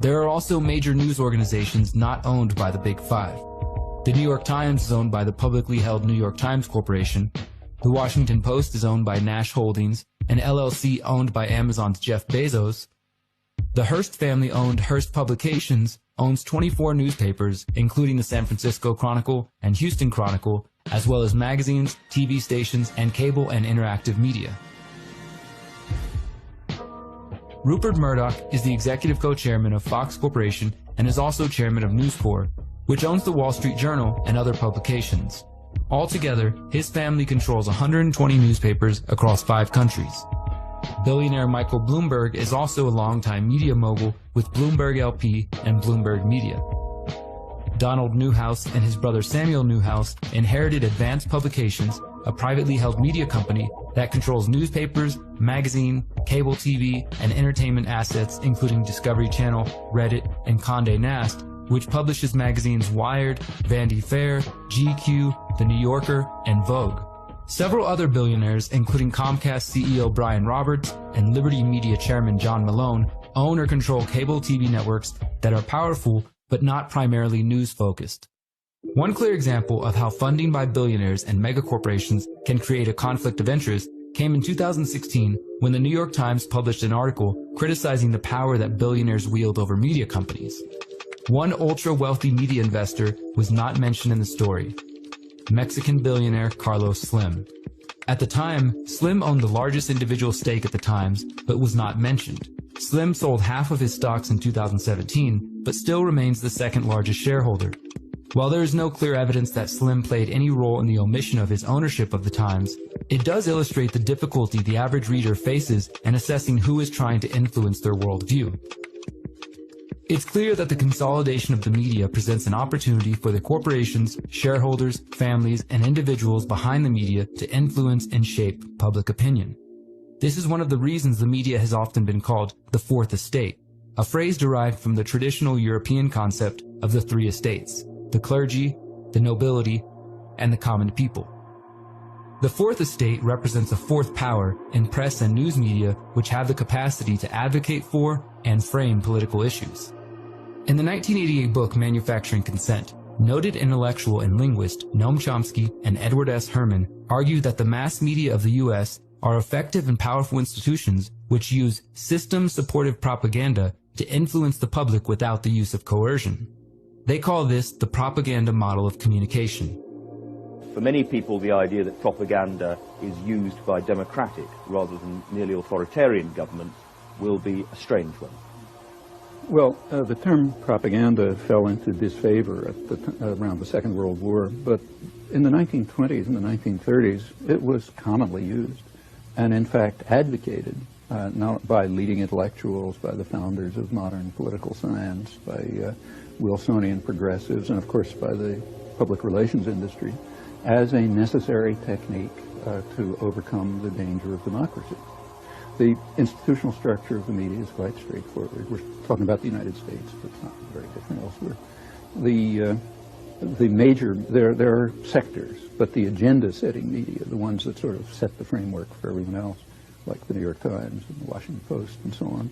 [SPEAKER 15] There are also major news organizations not owned by the Big Five. The New York Times is owned by the publicly held New York Times Corporation. The Washington Post is owned by Nash Holdings, an LLC owned by Amazon's Jeff Bezos. The Hearst family-owned Hearst Publications owns 24 newspapers, including the San Francisco Chronicle and Houston Chronicle, as well as magazines, TV stations, and cable and interactive media. Rupert Murdoch is the executive co-chairman of Fox Corporation and is also chairman of News Corp, which owns the Wall Street Journal and other publications. Altogether, his family controls 120 newspapers across 5 countries. Billionaire Michael Bloomberg is also a longtime media mogul with Bloomberg LP and Bloomberg Media. Donald Newhouse and his brother Samuel Newhouse inherited Advance Publications, a privately held media company that controls newspapers, magazine, cable TV, and entertainment assets including Discovery Channel, Reddit, and Condé Nast, which publishes magazines Wired, Vanity Fair, GQ, The New Yorker, and Vogue. Several other billionaires, including Comcast CEO Brian Roberts and Liberty Media Chairman John Malone, own or control cable TV networks that are powerful but not primarily news-focused. One clear example of how funding by billionaires and megacorporations can create a conflict of interest came in 2016 when the New York Times published an article criticizing the power that billionaires wield over media companies. One ultra-wealthy media investor was not mentioned in the story: Mexican billionaire Carlos Slim. At the time, Slim owned the largest individual stake at the Times, but was not mentioned. Slim sold half of his stocks in 2017, but still remains the second largest shareholder. While there is no clear evidence that Slim played any role in the omission of his ownership of the Times, it does illustrate the difficulty the average reader faces in assessing who is trying to influence their worldview. It's clear that the consolidation of the media presents an opportunity for the corporations, shareholders, families, and individuals behind the media to influence and shape public opinion. This is one of the reasons the media has often been called the Fourth Estate, a phrase derived from the traditional European concept of the 3 estates: the clergy, the nobility, and the common people. The Fourth Estate represents a fourth power in press and news media which have the capacity to advocate for and frame political issues. In the 1988 book Manufacturing Consent, noted intellectual and linguist Noam Chomsky and Edward S. Herman argue that the mass media of the U.S. are effective and powerful institutions which use system-supportive propaganda to influence the public without the use of coercion. They call this the propaganda model of communication.
[SPEAKER 17] For many people, the idea that propaganda is used by democratic rather than merely authoritarian governments will be a strange one.
[SPEAKER 18] Well, the term propaganda fell into disfavor around the Second World War, but in the 1920s and the 1930s, it was commonly used and, in fact, advocated not by leading intellectuals, by the founders of modern political science, by Wilsonian progressives, and, of course, by the public relations industry, as a necessary technique to overcome the danger of democracy. The institutional structure of the media is quite straightforward. We're talking about the United States, but it's not very different elsewhere. The major, there are sectors, but the agenda-setting media, the ones that sort of set the framework for everyone else, like the New York Times and the Washington Post and so on,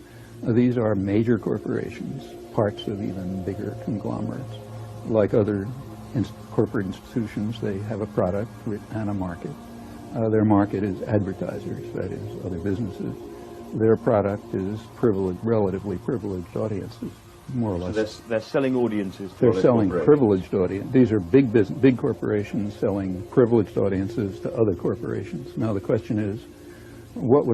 [SPEAKER 18] these are major corporations, parts of even bigger conglomerates. Like other corporate institutions, they have a product and a market. Their market is advertisers, that is, other businesses. Their product is relatively privileged audiences, more or less.
[SPEAKER 17] So they're selling audiences to
[SPEAKER 18] They're selling
[SPEAKER 17] corporations.
[SPEAKER 18] privileged audiences. These are big corporations selling privileged audiences to other corporations. Now the question is, what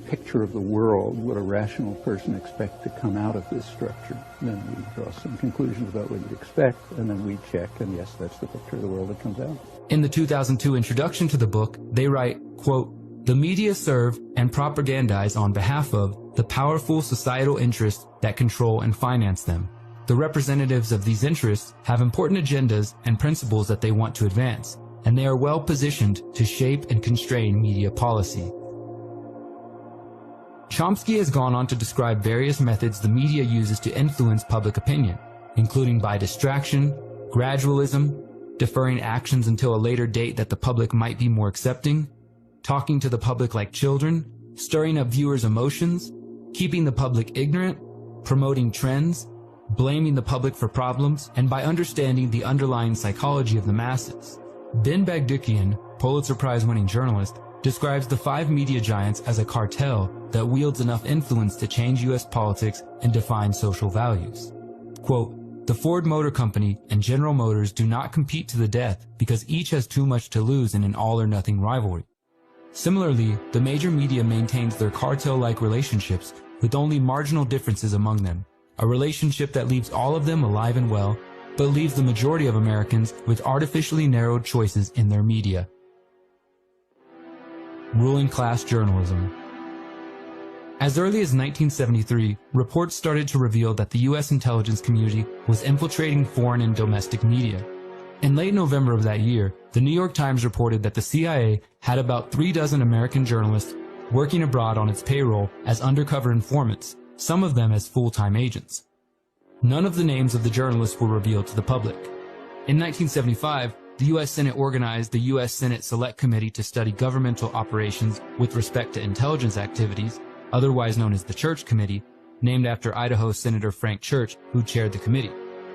[SPEAKER 18] picture of the world would a rational person expect to come out of this structure? Then we draw some conclusions about what you'd expect, and then we check, and yes, that's the picture of the world that comes out.
[SPEAKER 15] In the 2002 introduction to the book, they write, quote, "The media serve and propagandize on behalf of the powerful societal interests that control and finance them. The representatives of these interests have important agendas and principles that they want to advance, and they are well positioned to shape and constrain media policy." Chomsky has gone on to describe various methods the media uses to influence public opinion, including by distraction, gradualism, deferring actions until a later date that the public might be more accepting, talking to the public like children, stirring up viewers' emotions, keeping the public ignorant, promoting trends, blaming the public for problems, and by understanding the underlying psychology of the masses. Ben Bagdookian, Pulitzer Prize-winning journalist, describes the 5 media giants as a cartel that wields enough influence to change U.S. politics and define social values. Quote, "The Ford Motor Company and General Motors do not compete to the death because each has too much to lose in an all-or-nothing rivalry. Similarly, the major media maintains their cartel-like relationships with only marginal differences among them, a relationship that leaves all of them alive and well, but leaves the majority of Americans with artificially narrowed choices in their media." Ruling class journalism. As early as 1973, reports started to reveal that the U.S. intelligence community was infiltrating foreign and domestic media. In late November of that year, the New York Times reported that the CIA had about 36 American journalists working abroad on its payroll as undercover informants, some of them as full-time agents. None of the names of the journalists were revealed to the public. In 1975, the U.S. Senate organized the U.S. Senate Select Committee to study governmental operations with respect to intelligence activities, otherwise known as the Church Committee, named after Idaho Senator Frank Church, who chaired the committee.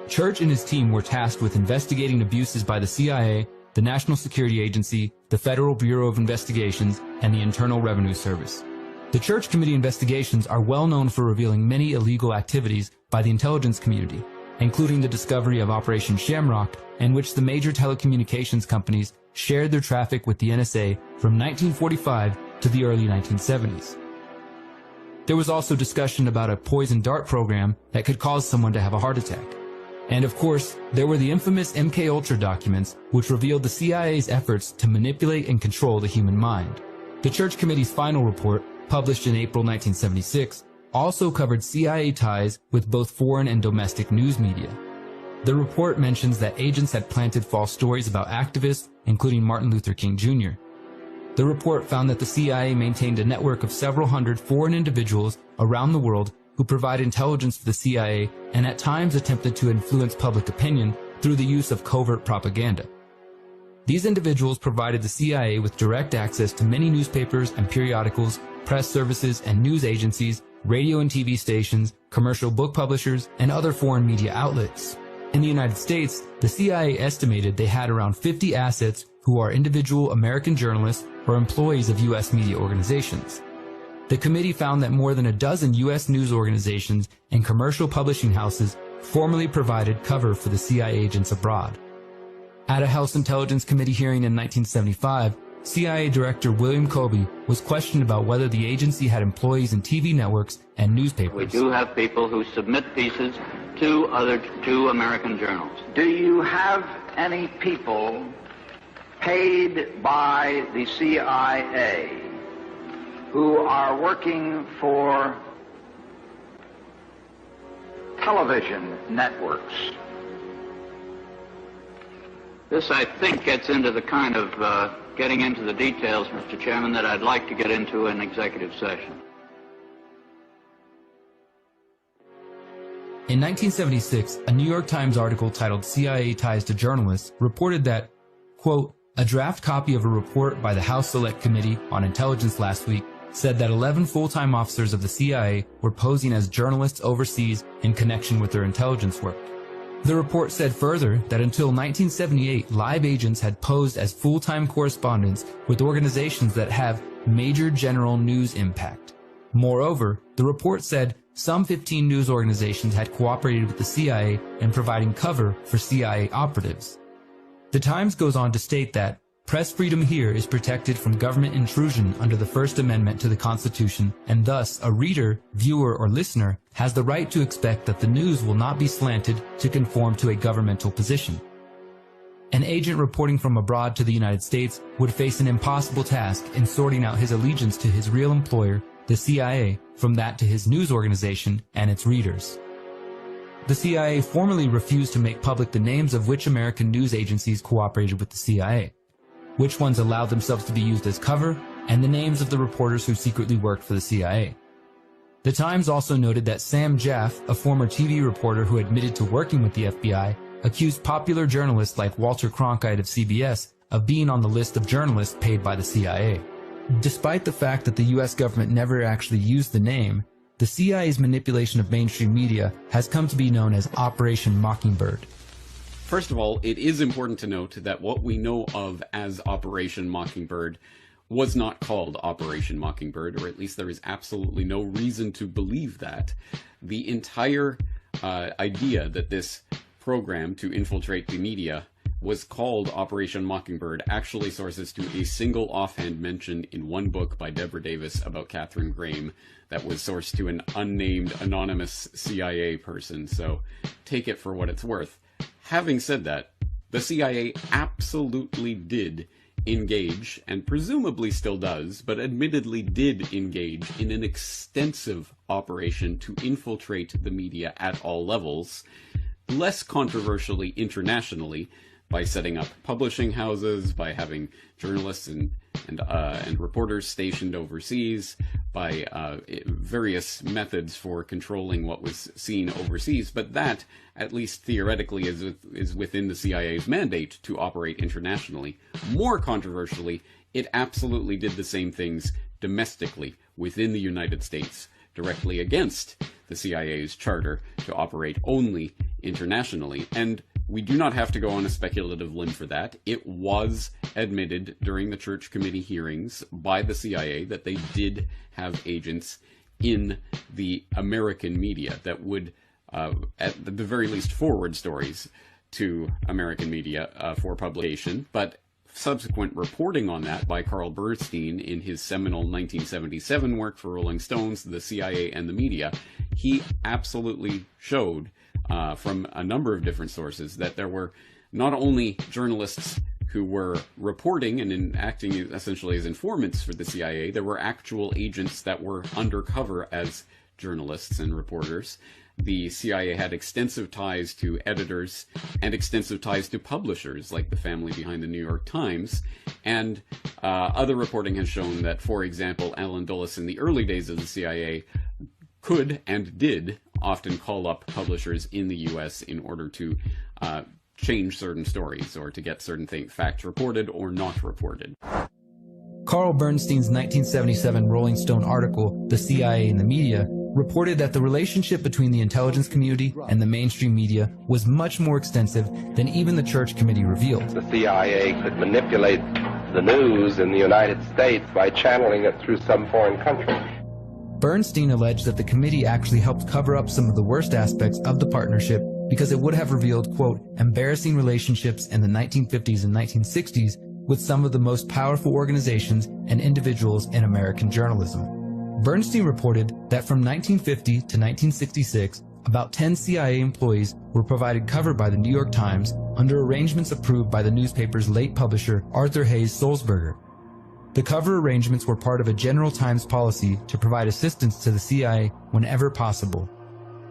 [SPEAKER 15] Church and his team were tasked with investigating abuses by the CIA, the National Security Agency, the Federal Bureau of Investigations, and the Internal Revenue Service. The Church Committee investigations are well known for revealing many illegal activities by the intelligence community, including the discovery of Operation Shamrock, in which the major telecommunications companies shared their traffic with the NSA from 1945 to the early 1970s. There was also discussion about a poison dart program that could cause someone to have a heart attack. And of course, there were the infamous MKUltra documents, which revealed the CIA's efforts to manipulate and control the human mind. The Church Committee's final report, published in April 1976, also covered CIA ties with both foreign and domestic news media. The report mentions that agents had planted false stories about activists, including Martin Luther King Jr. The report found that the CIA maintained a network of several hundred foreign individuals around the world who provide intelligence to the CIA and at times attempted to influence public opinion through the use of covert propaganda. These individuals provided the CIA with direct access to many newspapers and periodicals, press services and news agencies, radio and TV stations, commercial book publishers, and other foreign media outlets. In the United States, the CIA estimated they had around 50 assets who are individual American journalists or employees of U.S. media organizations. The committee found that more than a dozen U.S. news organizations and commercial publishing houses formally provided cover for the CIA agents abroad. At a House Intelligence Committee hearing in 1975, CIA Director William Colby was questioned about whether the agency had employees in TV networks and newspapers.
[SPEAKER 19] We do have people who submit pieces to American journals.
[SPEAKER 20] Do you have any people paid by the CIA who are working for television networks?
[SPEAKER 19] This, I think, gets into the kind of getting into the details, Mr. Chairman, that I'd like to get into in executive session.
[SPEAKER 15] In 1976, a New York Times article titled CIA Ties to Journalists reported that, quote, a draft copy of a report by the House Select Committee on Intelligence last week said that 11 full-time officers of the CIA were posing as journalists overseas in connection with their intelligence work. The report said further that until 1978, live agents had posed as full-time correspondents with organizations that have major general news impact. Moreover, the report said some 15 news organizations had cooperated with the CIA in providing cover for CIA operatives. The Times goes on to state that press freedom here is protected from government intrusion under the First Amendment to the Constitution, and thus a reader, viewer, or listener has the right to expect that the news will not be slanted to conform to a governmental position. An agent reporting from abroad to the United States would face an impossible task in sorting out his allegiance to his real employer, the CIA, from that to his news organization and its readers. The CIA formally refused to make public the names of which American news agencies cooperated with the CIA, which ones allowed themselves to be used as cover, and the names of the reporters who secretly worked for the CIA. The Times also noted that Sam Jaff, a former TV reporter who admitted to working with the FBI, accused popular journalists like Walter Cronkite of CBS of being on the list of journalists paid by the CIA. Despite the fact that the US government never actually used the name, the CIA's manipulation of mainstream media has come to be known as Operation Mockingbird.
[SPEAKER 14] First of all, it is important to note that what we know of as Operation Mockingbird was not called Operation Mockingbird, or at least there is absolutely no reason to believe that. The entire idea that this program to infiltrate the media was called Operation Mockingbird actually sources to a single offhand mention in one book by Deborah Davis about Catherine Graham that was sourced to an unnamed anonymous CIA person, so take it for what it's worth. Having said that, the CIA absolutely did engage, and presumably still does, but admittedly did engage in an extensive operation to infiltrate the media at all levels, less controversially internationally, by setting up publishing houses, by having journalists and reporters stationed overseas, by various methods for controlling what was seen overseas. But that, at least theoretically, is within the CIA's mandate to operate internationally. More controversially, it absolutely did the same things domestically within the United States, directly against the CIA's charter to operate only internationally. And we do not have to go on a speculative limb for that. It was admitted during the Church Committee hearings by the CIA that they did have agents in the American media that would, at the very least, forward stories to American media for publication. But subsequent reporting on that by Carl Bernstein in his seminal 1977 work for Rolling Stones, The CIA and the Media, he absolutely showed from a number of different sources that there were not only journalists who were reporting and acting essentially as informants for the CIA, there were actual agents that were undercover as journalists and reporters. The CIA had extensive ties to editors and extensive ties to publishers, like the family behind the New York Times. And other reporting has shown that, for example, Allen Dulles in the early days of the CIA could and did often call up publishers in the U.S. in order to change certain stories or to get certain facts reported or not reported.
[SPEAKER 15] Carl Bernstein's 1977 Rolling Stone article, The CIA and the Media, reported that the relationship between the intelligence community and the mainstream media was much more extensive than even the Church Committee revealed.
[SPEAKER 21] The CIA could manipulate the news in the United States by channeling it through some foreign country.
[SPEAKER 15] Bernstein alleged that the committee actually helped cover up some of the worst aspects of the partnership because it would have revealed, quote, embarrassing relationships in the 1950s and 1960s with some of the most powerful organizations and individuals in American journalism. Bernstein reported that from 1950 to 1966, about 10 CIA employees were provided cover by the New York Times under arrangements approved by the newspaper's late publisher Arthur Hayes Sulzberger. The cover arrangements were part of a General Times policy to provide assistance to the CIA whenever possible.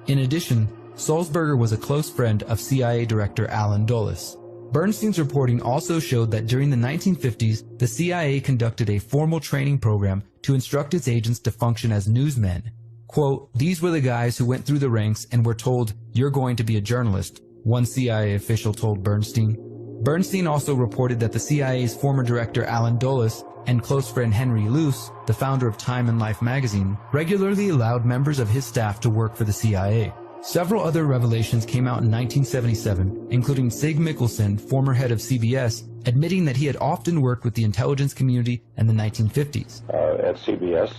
[SPEAKER 15] In addition, Sulzberger was a close friend of CIA Director Allen Dulles. Bernstein's reporting also showed that during the 1950s, the CIA conducted a formal training program to instruct its agents to function as newsmen. Quote, "These were the guys who went through the ranks and were told, 'You're going to be a journalist,'" one CIA official told Bernstein. Bernstein also reported that the CIA's former director Allen Dulles and close friend Henry Luce, the founder of Time and Life magazine, regularly allowed members of his staff to work for the CIA. Several other revelations came out in 1977, including Sig Mickelson, former head of CBS, admitting that he had often worked with the intelligence community in the 1950s.
[SPEAKER 3] At CBS,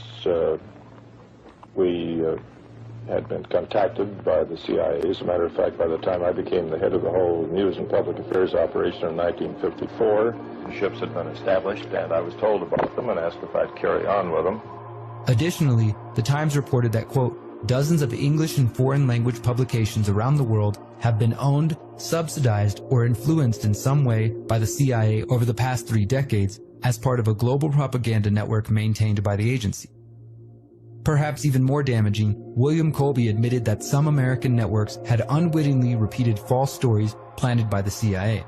[SPEAKER 3] we had been contacted by the CIA. As a matter of fact, by the time I became the head of the whole news and public affairs operation in 1954, ships had been established, and I was told about them and asked if I'd carry on with them.
[SPEAKER 15] Additionally, the Times reported that, quote, "Dozens of English and foreign language publications around the world have been owned, subsidized, or influenced in some way by the CIA over the past 3 decades as part of a global propaganda network maintained by the agency." Perhaps even more damaging, William Colby admitted that some American networks had unwittingly repeated false stories planted by the CIA.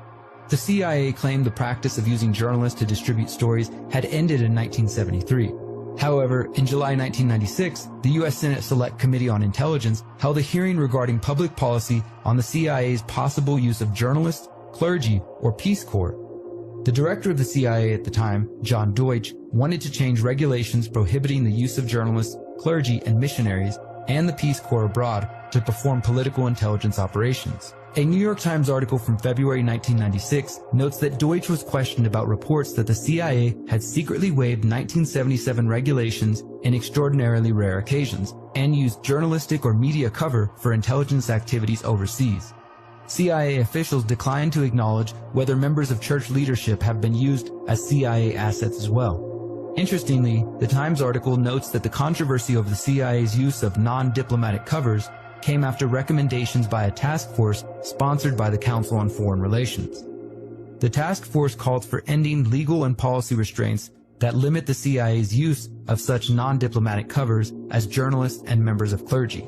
[SPEAKER 15] The CIA claimed the practice of using journalists to distribute stories had ended in 1973. However, in July 1996, the U.S. Senate Select Committee on Intelligence held a hearing regarding public policy on the CIA's possible use of journalists, clergy, or Peace Corps. The director of the CIA at the time, John Deutsch, wanted to change regulations prohibiting the use of journalists, clergy, and missionaries, and the Peace Corps abroad to perform political intelligence operations. A New York Times article from February 1996 notes that Deutsch was questioned about reports that the CIA had secretly waived 1977 regulations in extraordinarily rare occasions and used journalistic or media cover for intelligence activities overseas. CIA officials declined to acknowledge whether members of church leadership have been used as CIA assets as well. Interestingly, the Times article notes that the controversy over the CIA's use of non-diplomatic covers came after recommendations by a task force sponsored by the Council on Foreign Relations. The task force called for ending legal and policy restraints that limit the CIA's use of such non-diplomatic covers as journalists and members of clergy.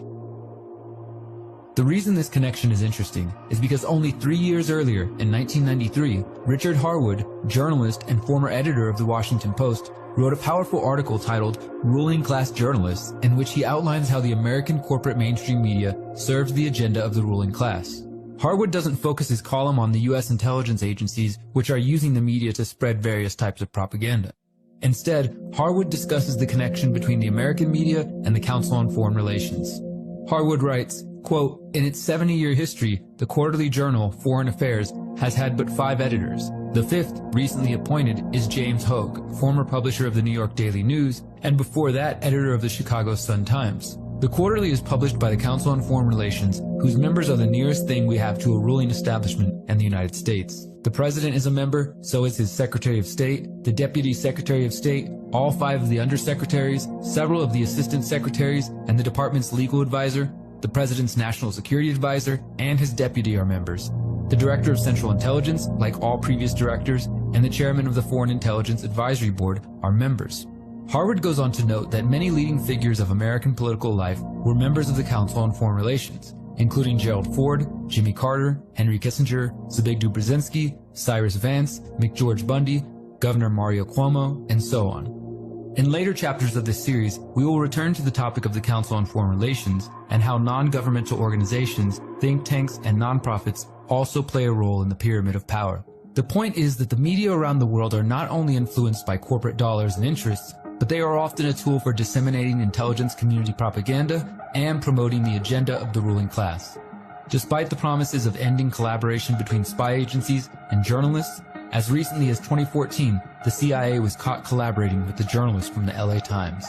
[SPEAKER 15] The reason this connection is interesting is because only 3 years earlier, in 1993, Richard Harwood, journalist and former editor of the Washington Post, wrote a powerful article titled "Ruling Class Journalists," in which he outlines how the American corporate mainstream media serves the agenda of the ruling class. Harwood doesn't focus his column on the U.S. intelligence agencies, which are using the media to spread various types of propaganda. Instead, Harwood discusses the connection between the American media and the Council on Foreign Relations. Harwood writes, quote, "In its 70-year history, the quarterly journal, Foreign Affairs, has had but 5 editors. The 5th, recently appointed, is James Hogue, former publisher of the New York Daily News, and before that, editor of the Chicago Sun-Times. The quarterly is published by the Council on Foreign Relations, whose members are the nearest thing we have to a ruling establishment in the United States. The President is a member, so is his Secretary of State, the Deputy Secretary of State, all 5 of the Undersecretaries, several of the Assistant Secretaries, and the Department's legal advisor. The President's National Security Advisor, and his deputy are members. The Director of Central Intelligence, like all previous directors, and the Chairman of the Foreign Intelligence Advisory Board are members." Harwood goes on to note that many leading figures of American political life were members of the Council on Foreign Relations, including Gerald Ford, Jimmy Carter, Henry Kissinger, Zbigniew Brzezinski, Cyrus Vance, McGeorge Bundy, Governor Mario Cuomo, and so on. In later chapters of this series, we will return to the topic of the Council on Foreign Relations and how non-governmental organizations, think tanks, and nonprofits also play a role in the pyramid of power. The point is that the media around the world are not only influenced by corporate dollars and interests, but they are often a tool for disseminating intelligence community propaganda and promoting the agenda of the ruling class. Despite the promises of ending collaboration between spy agencies and journalists, as recently as 2014, the CIA was caught collaborating with the journalists from the LA Times.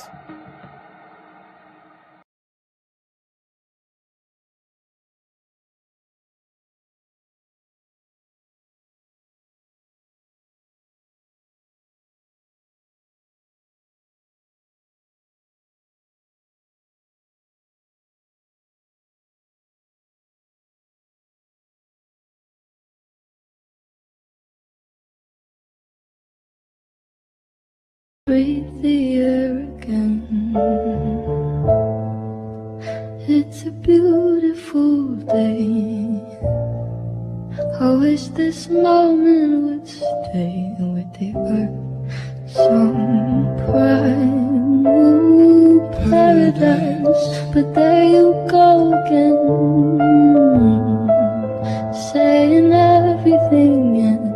[SPEAKER 4] Breathe the air again. It's a beautiful day. I wish this moment would stay with the earth. Some prime new paradise, but there you go again, saying everything ends.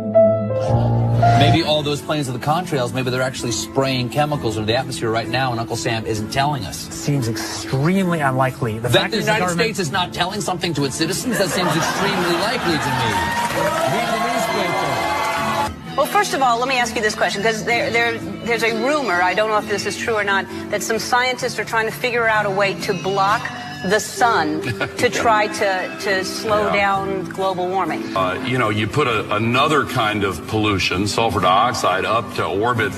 [SPEAKER 10] Maybe all those planes of the contrails, maybe they're actually spraying chemicals into the atmosphere right now and Uncle Sam isn't telling us.
[SPEAKER 22] Seems extremely unlikely.
[SPEAKER 10] That the United States is not telling something to its citizens, that seems extremely likely to me. Read the newspaper.
[SPEAKER 23] Well, first of all, let me ask you this question, because there's a rumor, I don't know if this is true or not, that some scientists are trying to figure out a way to block the sun to try to slow down global warming.
[SPEAKER 25] You know, you put another kind of pollution, sulfur dioxide, up to orbit,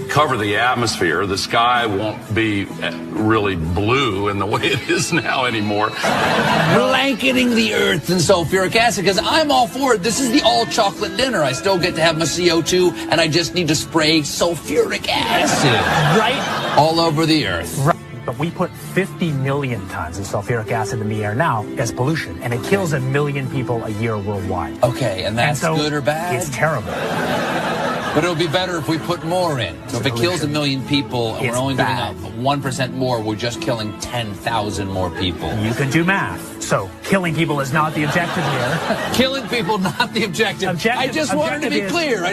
[SPEAKER 25] cover the atmosphere. The sky won't be really blue in the way it is now anymore.
[SPEAKER 10] Blanketing the earth in sulfuric acid, because I'm all for it. This is the all-chocolate dinner. I still get to have my CO2, and I just need to spray sulfuric acid.
[SPEAKER 22] Right?
[SPEAKER 10] All over the earth.
[SPEAKER 22] Right. But we put 50 million tons of sulfuric acid in the air now as pollution, and it kills 1 million people a year worldwide.
[SPEAKER 10] Okay, and that's good or bad?
[SPEAKER 22] It's terrible.
[SPEAKER 10] But it'll be better if we put more in. So if it kills 1 million people and we're only doing 1% more, we're just killing 10,000 more people.
[SPEAKER 22] You can do math. So killing people is not the objective here.
[SPEAKER 10] Killing people, not the objective. I just wanted to be clear.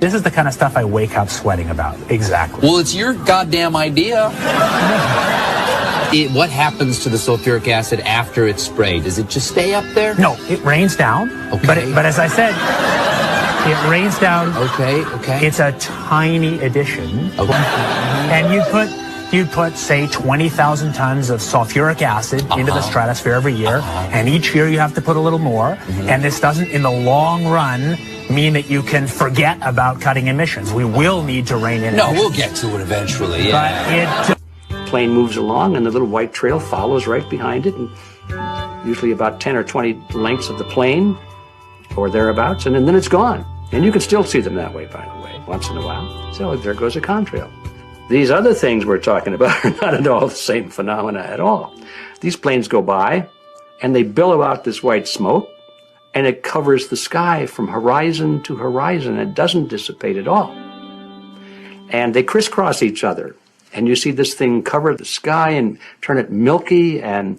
[SPEAKER 22] This is the kind of stuff I wake up sweating about. Exactly.
[SPEAKER 10] Well, it's your goddamn idea. What happens to the sulfuric acid after it's sprayed? Does it just stay up there?
[SPEAKER 22] No, it rains down.
[SPEAKER 10] Okay.
[SPEAKER 22] But as I said, it rains down.
[SPEAKER 10] Okay.
[SPEAKER 22] It's a tiny addition.
[SPEAKER 10] Okay.
[SPEAKER 22] And you put, say, 20,000 tons of sulfuric acid into the stratosphere every year, and each year you have to put a little more, and this doesn't, in the long run, mean that you can forget about cutting emissions. We will need to rein in emissions.
[SPEAKER 10] We'll get to it eventually, yeah.
[SPEAKER 22] Plane moves along, and the little white trail follows right behind it, and usually about 10 or 20 lengths of the plane, or thereabouts, and then it's gone. And you can still see them that way, by the way, once in a while. So there goes a contrail. These other things we're talking about are not at all the same phenomena at all. These planes go by, and they billow out this white smoke, and it covers the sky from horizon to horizon. It doesn't dissipate at all. And they crisscross each other, and you see this thing cover the sky and turn it milky, and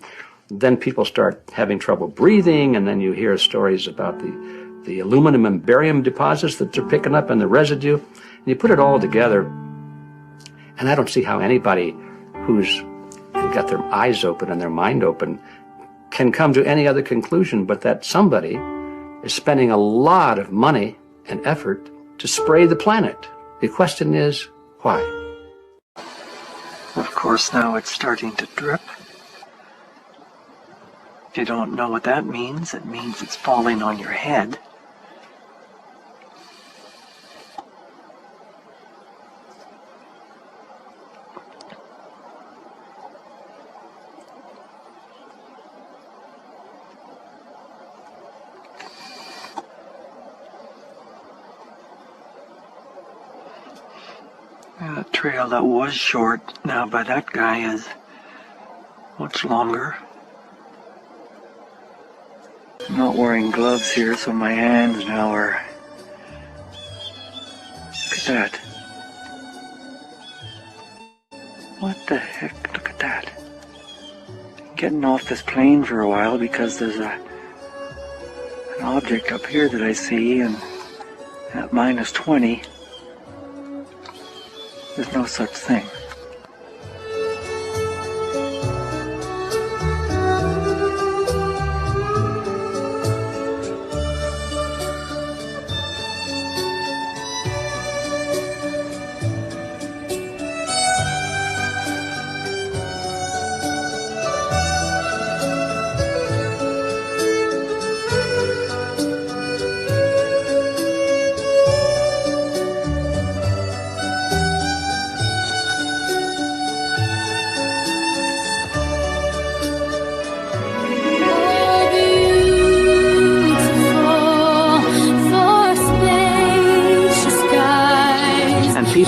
[SPEAKER 22] then people start having trouble breathing, and then you hear stories about the aluminum and barium deposits that they're picking up and the residue. And you put it all together, and I don't see how anybody who's got their eyes open and their mind open can come to any other conclusion but that somebody is spending a lot of money and effort to spray the planet. The question is, why?
[SPEAKER 26] Of course, now it's starting to drip. If you don't know what that means, it means it's falling on your head. The trail that was short now by that guy is much longer. I'm not wearing gloves here, so my hands now are... Look at that. What the heck? Look at that. I'm getting off this plane for a while because there's an object up here that I see, and at minus 20, there's no such thing.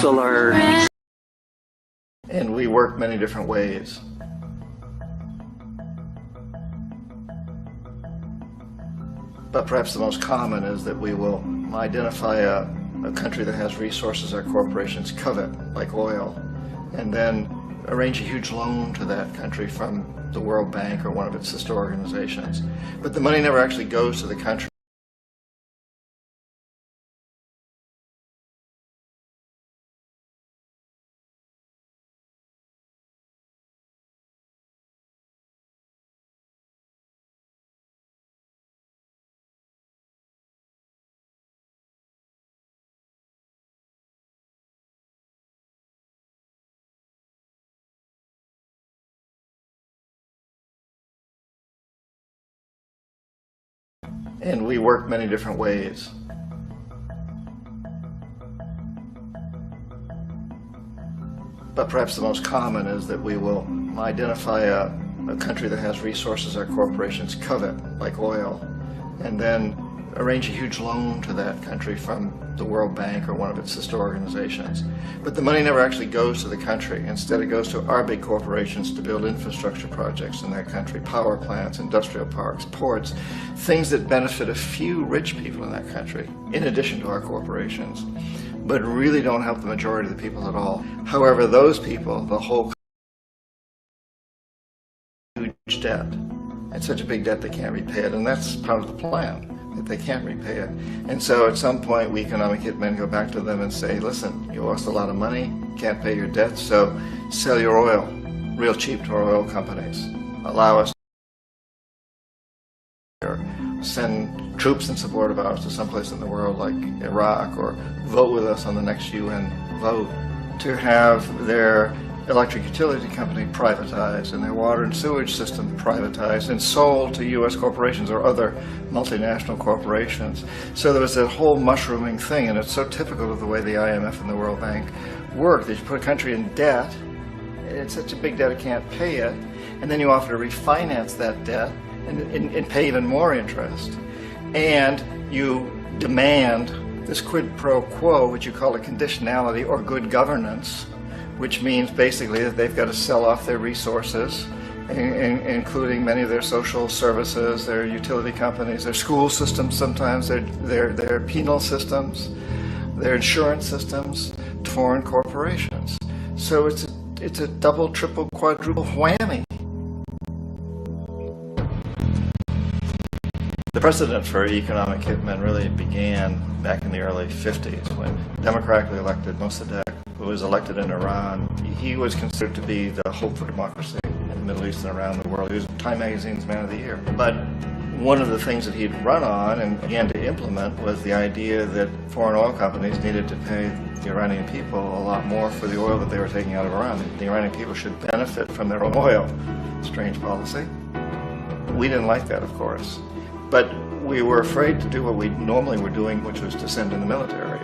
[SPEAKER 22] people are...
[SPEAKER 1] And we work many different ways. But perhaps the most common is that we will identify a country that has resources our corporations covet, like oil, and then arrange a huge loan to that country from the World Bank or one of its sister organizations. But the money never actually goes to the country. And we work many different ways. But perhaps the most common is that we will identify a country that has resources our corporations covet, like oil, and then arrange a huge loan to that country from the World Bank or one of its sister organizations. But the money never actually goes to the country. Instead, it goes to our big corporations to build infrastructure projects in that country, power plants, industrial parks, ports, things that benefit a few rich people in that country, in addition to our corporations, but really don't help the majority of the people at all. However, those people, the whole huge debt. It's such a big debt they can't repay it, and that's part of the plan, that they can't repay it. And so at some point, we economic hitmen go back to them and say, listen, you owe us a lot of money, can't pay your debt, so sell your oil real cheap to our oil companies. Allow us to send troops in support of ours to someplace in the world like Iraq, or vote with us on the next UN vote, to have their electric utility company privatized and their water and sewage system privatized and sold to U.S. corporations or other multinational corporations. So there was that whole mushrooming thing, and it's so typical of the way the IMF and the World Bank work, that you put a country in debt, it's such a big debt it can't pay it, and then you offer to refinance that debt and pay even more interest. And you demand this quid pro quo, which you call a conditionality or good governance, which means basically that they've got to sell off their resources, including many of their social services, their utility companies, their school systems sometimes, their penal systems, their insurance systems, to foreign corporations. So it's a double, triple, quadruple whammy. The precedent for economic hitmen really began back in the early 50s when democratically elected Mossadegh, who was elected in Iran, he was considered to be the hope for democracy in the Middle East and around the world. He was Time Magazine's Man of the Year. But one of the things that he'd run on and began to implement was the idea that foreign oil companies needed to pay the Iranian people a lot more for the oil that they were taking out of Iran. The Iranian people should benefit from their own oil. Strange policy. We didn't like that, of course. But we were afraid to do what we normally were doing, which was to send in the military.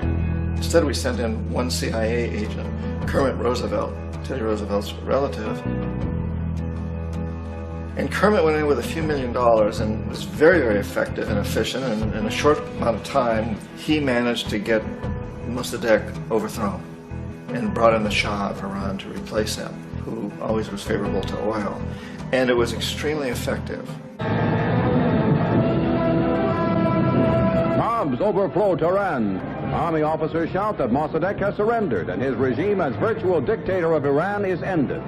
[SPEAKER 1] Instead, we sent in one CIA agent, Kermit Roosevelt, Teddy Roosevelt's relative. And Kermit went in with a few $1 million and was very, very effective and efficient. And in a short amount of time, he managed to get Mossadegh overthrown and brought in the Shah of Iran to replace him, who always was favorable to oil. And it was extremely effective.
[SPEAKER 2] Bombs overflow Tehran. Army officers shout that Mossadegh has surrendered and his regime as virtual dictator of Iran is ended.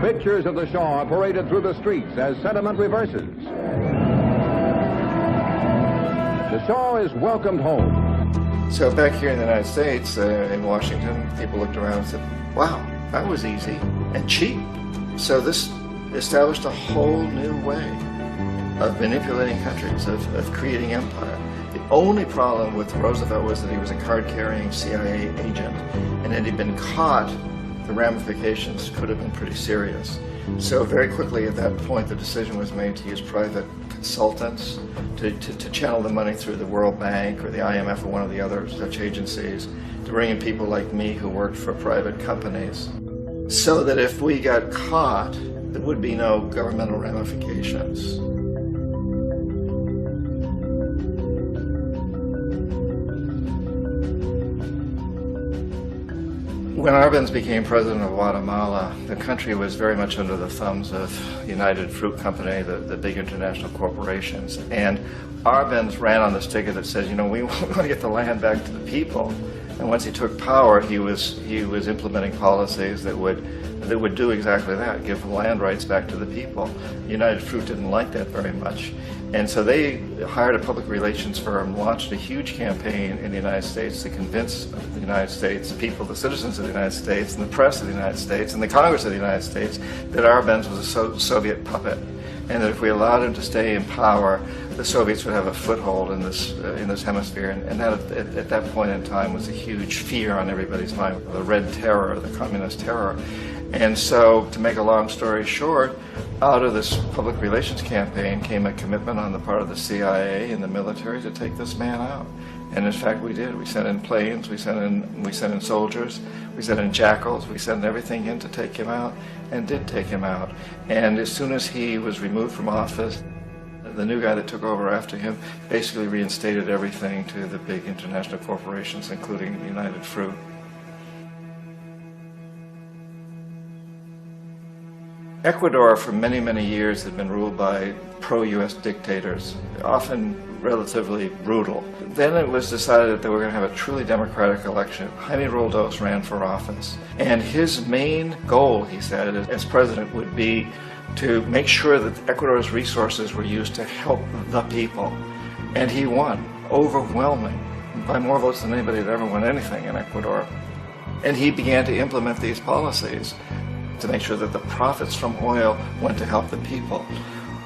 [SPEAKER 2] Pictures of the Shah are paraded through the streets as sentiment reverses. The Shah is welcomed home.
[SPEAKER 1] So back here in the United States, in Washington, people looked around and said, wow, that was easy and cheap. So this established a whole new way of manipulating countries, of creating empire. The only problem with Roosevelt was that he was a card-carrying CIA agent, and had he been caught, the ramifications could have been pretty serious. So very quickly at that point, the decision was made to use private consultants to channel the money through the World Bank or the IMF or one of the other such agencies, to bring in people like me who worked for private companies, so that if we got caught, there would be no governmental ramifications. When Arbenz became president of Guatemala, the country was very much under the thumbs of United Fruit Company, the big international corporations. And Arbenz ran on this ticket that says, you know, we want to get the land back to the people. And once he took power, he was implementing policies that would do exactly that, give land rights back to the people. United Fruit didn't like that very much. And so they hired a public relations firm, launched a huge campaign in the United States to convince the United States people, the citizens of the United States, and the press of the United States, and the Congress of the United States, that Arbenz was a Soviet puppet, and that if we allowed him to stay in power, the Soviets would have a foothold in this hemisphere. And that at that point in time was a huge fear on everybody's mind, the Red Terror, the Communist terror. And so, to make a long story short, out of this public relations campaign came a commitment on the part of the CIA and the military to take this man out. And in fact, we did. We sent in planes, we sent in soldiers, we sent in jackals, we sent everything in to take him out, and did take him out. And as soon as he was removed from office, the new guy that took over after him basically reinstated everything to the big international corporations, including United Fruit. Ecuador for many, many years had been ruled by pro-U.S. dictators, often relatively brutal. Then it was decided that they were going to have a truly democratic election. Jaime Roldos ran for office, and his main goal, he said, as president would be to make sure that Ecuador's resources were used to help the people. And he won, overwhelming, by more votes than anybody had ever won anything in Ecuador. And he began to implement these policies to make sure that the profits from oil went to help the people.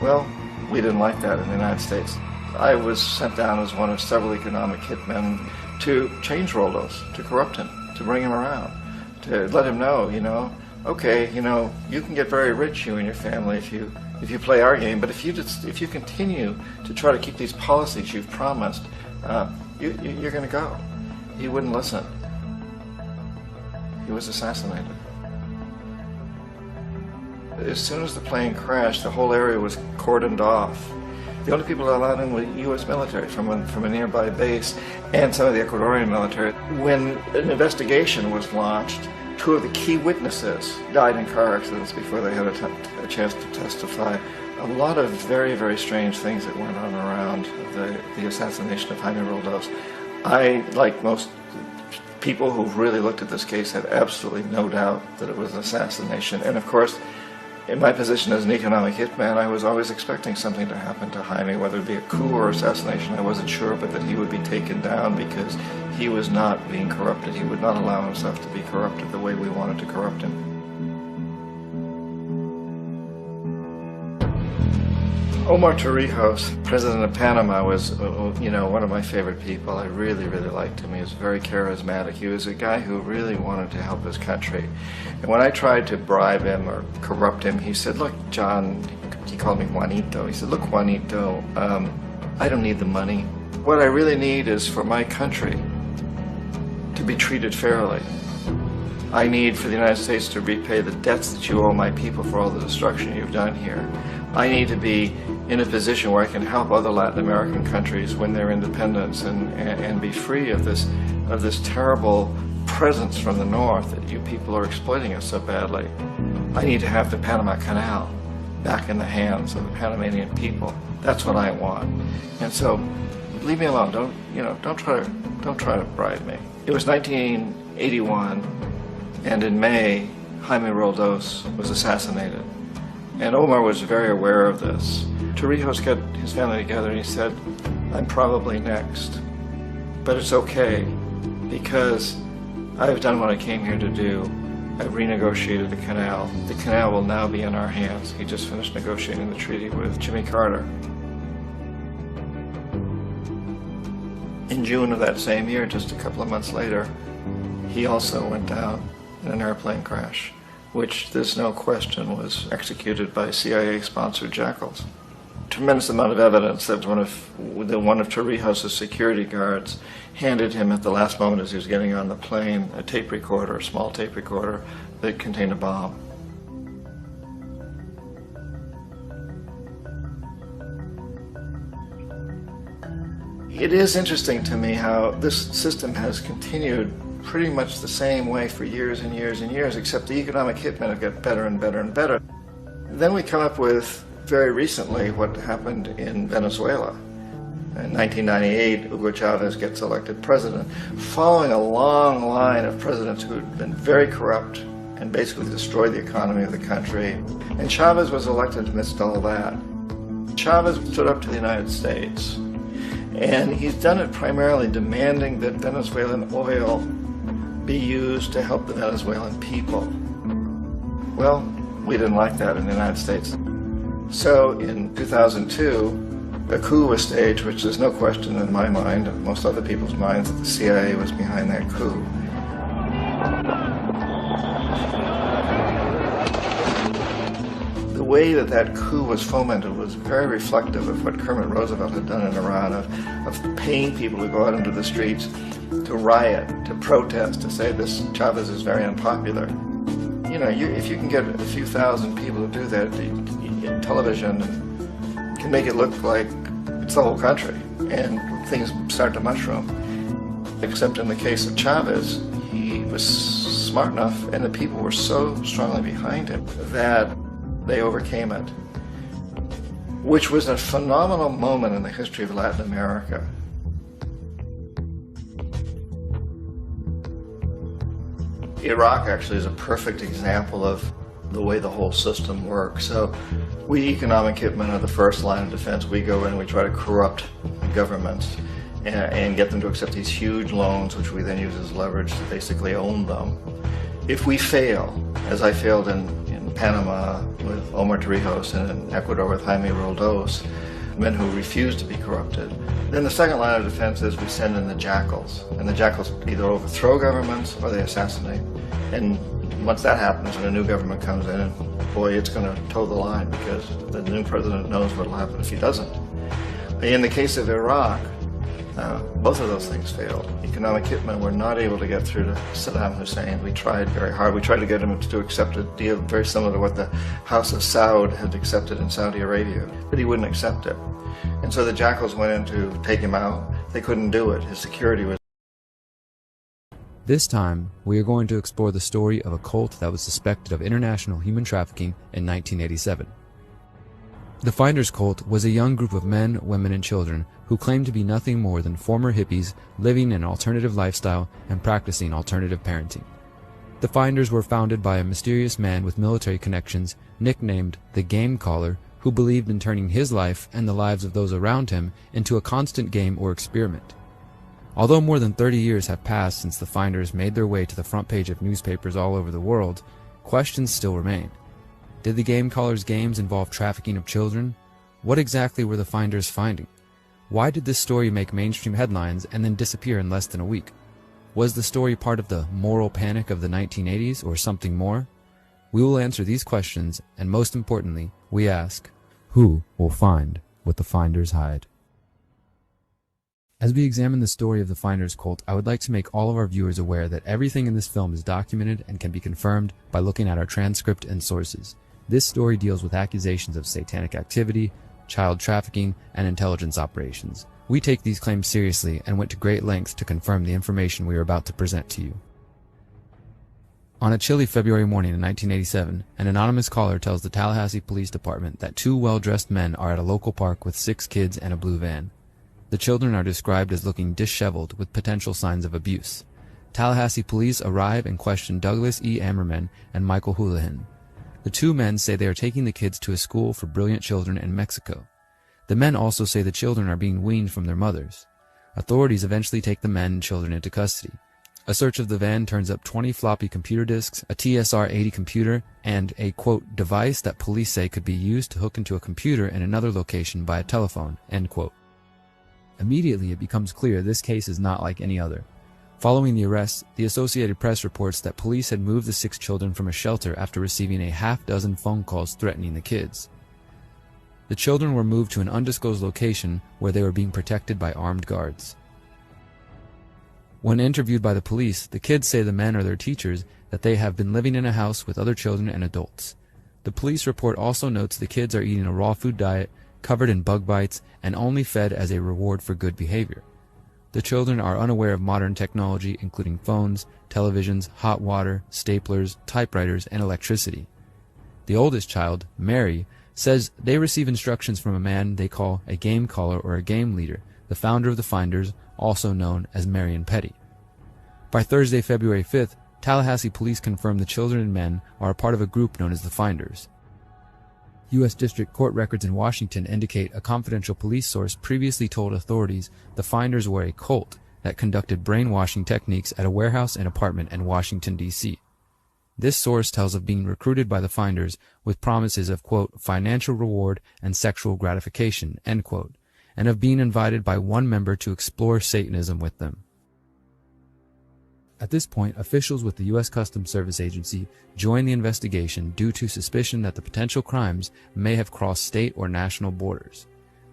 [SPEAKER 1] Well, we didn't like that in the United States. I was sent down as one of several economic hitmen to change Roldos, to corrupt him, to bring him around, to let him know, you know, okay, you know, you can get very rich, you and your family, if you play our game, but if you continue to try to keep these policies you've promised, you're going to go. He wouldn't listen. He was assassinated. As soon as the plane crashed, the whole area was cordoned off. The only people allowed in were U.S. military from a nearby base and some of the Ecuadorian military. When an investigation was launched, two of the key witnesses died in car accidents before they had a chance to testify. A lot of very, very strange things that went on around the assassination of Jaime Roldos. I, like most people who've really looked at this case, have absolutely no doubt that it was an assassination. And of course, in my position as an economic hitman, I was always expecting something to happen to Jaime, whether it be a coup or assassination, I wasn't sure, but that he would be taken down because he was not being corrupted. He would not allow himself to be corrupted the way we wanted to corrupt him. Omar Torrijos, president of Panama, was, one of my favorite people. I really, really liked him. He was very charismatic. He was a guy who really wanted to help his country. And when I tried to bribe him or corrupt him, he said, look, John, he called me Juanito. He said, look, Juanito, I don't need the money. What I really need is for my country to be treated fairly. I need for the United States to repay the debts that you owe my people for all the destruction you've done here. I need to be in a position where I can help other Latin American countries win their independence and be free of this terrible presence from the north that you people are exploiting us so badly. I need to have the Panama Canal back in the hands of the Panamanian people. That's what I want. And so, leave me alone. Don't try to bribe me. It was 1981, and in May, Jaime Roldos was assassinated. And Omar was very aware of this. Torrijos got his family together and he said, I'm probably next, but it's okay because I've done what I came here to do. I've renegotiated the canal. The canal will now be in our hands. He just finished negotiating the treaty with Jimmy Carter. In June of that same year, just a couple of months later, he also went down in an airplane crash, which there's no question was executed by CIA-sponsored jackals. Tremendous amount of evidence that one of Torrijos' security guards handed him at the last moment as he was getting on the plane a tape recorder, a small tape recorder that contained a bomb. It is interesting to me how this system has continued pretty much the same way for years and years and years, except the economic hitmen have got better and better and better. Then we come up with, very recently, what happened in Venezuela. In 1998, Hugo Chavez gets elected president, following a long line of presidents who had been very corrupt and basically destroyed the economy of the country. And Chavez was elected amidst all that. Chavez stood up to the United States, and he's done it primarily demanding that Venezuelan oil be used to help the Venezuelan people. Well, we didn't like that in the United States. So in 2002, a coup was staged, which there's no question in my mind, and most other people's minds, that the CIA was behind that coup. The way that that coup was fomented was very reflective of what Kermit Roosevelt had done in Iran, of paying people to go out into the streets to riot, to protest, to say this Chavez is very unpopular. You know, if you can get a few thousand people to do that in television, and can make it look like it's the whole country, and things start to mushroom. Except in the case of Chavez, he was smart enough, and the people were so strongly behind him that they overcame it, which was a phenomenal moment in the history of Latin America. Iraq actually is a perfect example of the way the whole system works. So we economic hitmen are the first line of defense. We go in and we try to corrupt governments and get them to accept these huge loans, which we then use as leverage to basically own them. If we fail, as I failed in Panama with Omar Torrijos and in Ecuador with Jaime Roldos, men who refuse to be corrupted, then the second line of defense is we send in the jackals. And the jackals either overthrow governments or they assassinate. And once that happens and a new government comes in, and boy, it's going to toe the line, because the new president knows what will happen if he doesn't. In the case of Iraq, both of those things failed. Economic hitmen were not able to get through to Saddam Hussein. We tried very hard. We tried to get him to accept a deal very similar to what the House of Saud had accepted in Saudi Arabia, but he wouldn't accept it. And so the jackals went in to take him out. They couldn't do it. His security was...
[SPEAKER 11] This time, we are going to explore the story of a cult that was suspected of international human trafficking in 1987. The Finders Cult was a young group of men, women, and children who claimed to be nothing more than former hippies living an alternative lifestyle and practicing alternative parenting. The Finders were founded by a mysterious man with military connections nicknamed the Game Caller, who believed in turning his life and the lives of those around him into a constant game or experiment. Although more than 30 years have passed since the Finders made their way to the front page of newspapers all over the world, questions still remain. Did the Game Caller's games involve trafficking of children? What exactly were the Finders finding? Why did this story make mainstream headlines and then disappear in less than a week? Was the story part of the moral panic of the 1980s or something more? We will answer these questions, and most importantly, we ask, who will find what the Finders hide? As we examine the story of the Finders Cult, I would like to make all of our viewers aware that everything in this film is documented and can be confirmed by looking at our transcript and sources. This story deals with accusations of satanic activity, child trafficking, and intelligence operations. We take these claims seriously and went to great lengths to confirm the information we are about to present to you. On a chilly February morning in 1987, an anonymous caller tells the Tallahassee Police Department that two well-dressed men are at a local park with 6 kids and a blue van. The children are described as looking disheveled with potential signs of abuse. Tallahassee police arrive and question Douglas E. Ammerman and Michael Houlihan. The two men say they are taking the kids to a school for brilliant children in Mexico. The men also say the children are being weaned from their mothers. Authorities eventually take the men and children into custody. A search of the van turns up 20 floppy computer disks, a TSR-80 computer, and a, quote, device that police say could be used to hook into a computer in another location by a telephone, end quote. Immediately it becomes clear this case is not like any other. Following the arrest, the Associated Press reports that police had moved the 6 children from a shelter after receiving a half-dozen phone calls threatening the kids. The children were moved to an undisclosed location where they were being protected by armed guards. When interviewed by the police, the kids say the men are their teachers, that they have been living in a house with other children and adults. The police report also notes the kids are eating a raw food diet, covered in bug bites, and only fed as a reward for good behavior. The children are unaware of modern technology, including phones, televisions, hot water, staplers, typewriters, and electricity. The oldest child, Mary, says they receive instructions from a man they call a game caller or a game leader, the founder of the Finders, also known as Marion Petty. By Thursday, February 5th, Tallahassee police confirmed the children and men are a part of a group known as the Finders. U.S. District Court records in Washington indicate a confidential police source previously told authorities the Finders were a cult that conducted brainwashing techniques at a warehouse and apartment in Washington, D.C. This source tells of being recruited by the Finders with promises of, quote, financial reward and sexual gratification, end quote, and of being invited by one member to explore Satanism with them. At this point, officials with the U.S. Customs Service Agency joined the investigation due to suspicion that the potential crimes may have crossed state or national borders.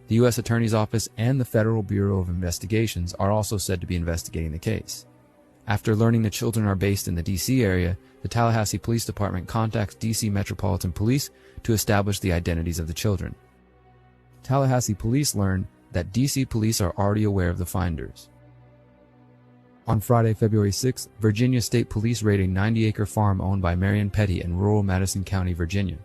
[SPEAKER 11] The U.S. Attorney's Office and the Federal Bureau of Investigations are also said to be investigating the case. After learning the children are based in the D.C. area, the Tallahassee Police Department contacts D.C. Metropolitan Police to establish the identities of the children. Tallahassee police learned that D.C. police are already aware of the Finders. On Friday, February 6th, Virginia State Police raided a 90-acre farm owned by Marion Petty in rural Madison County, Virginia.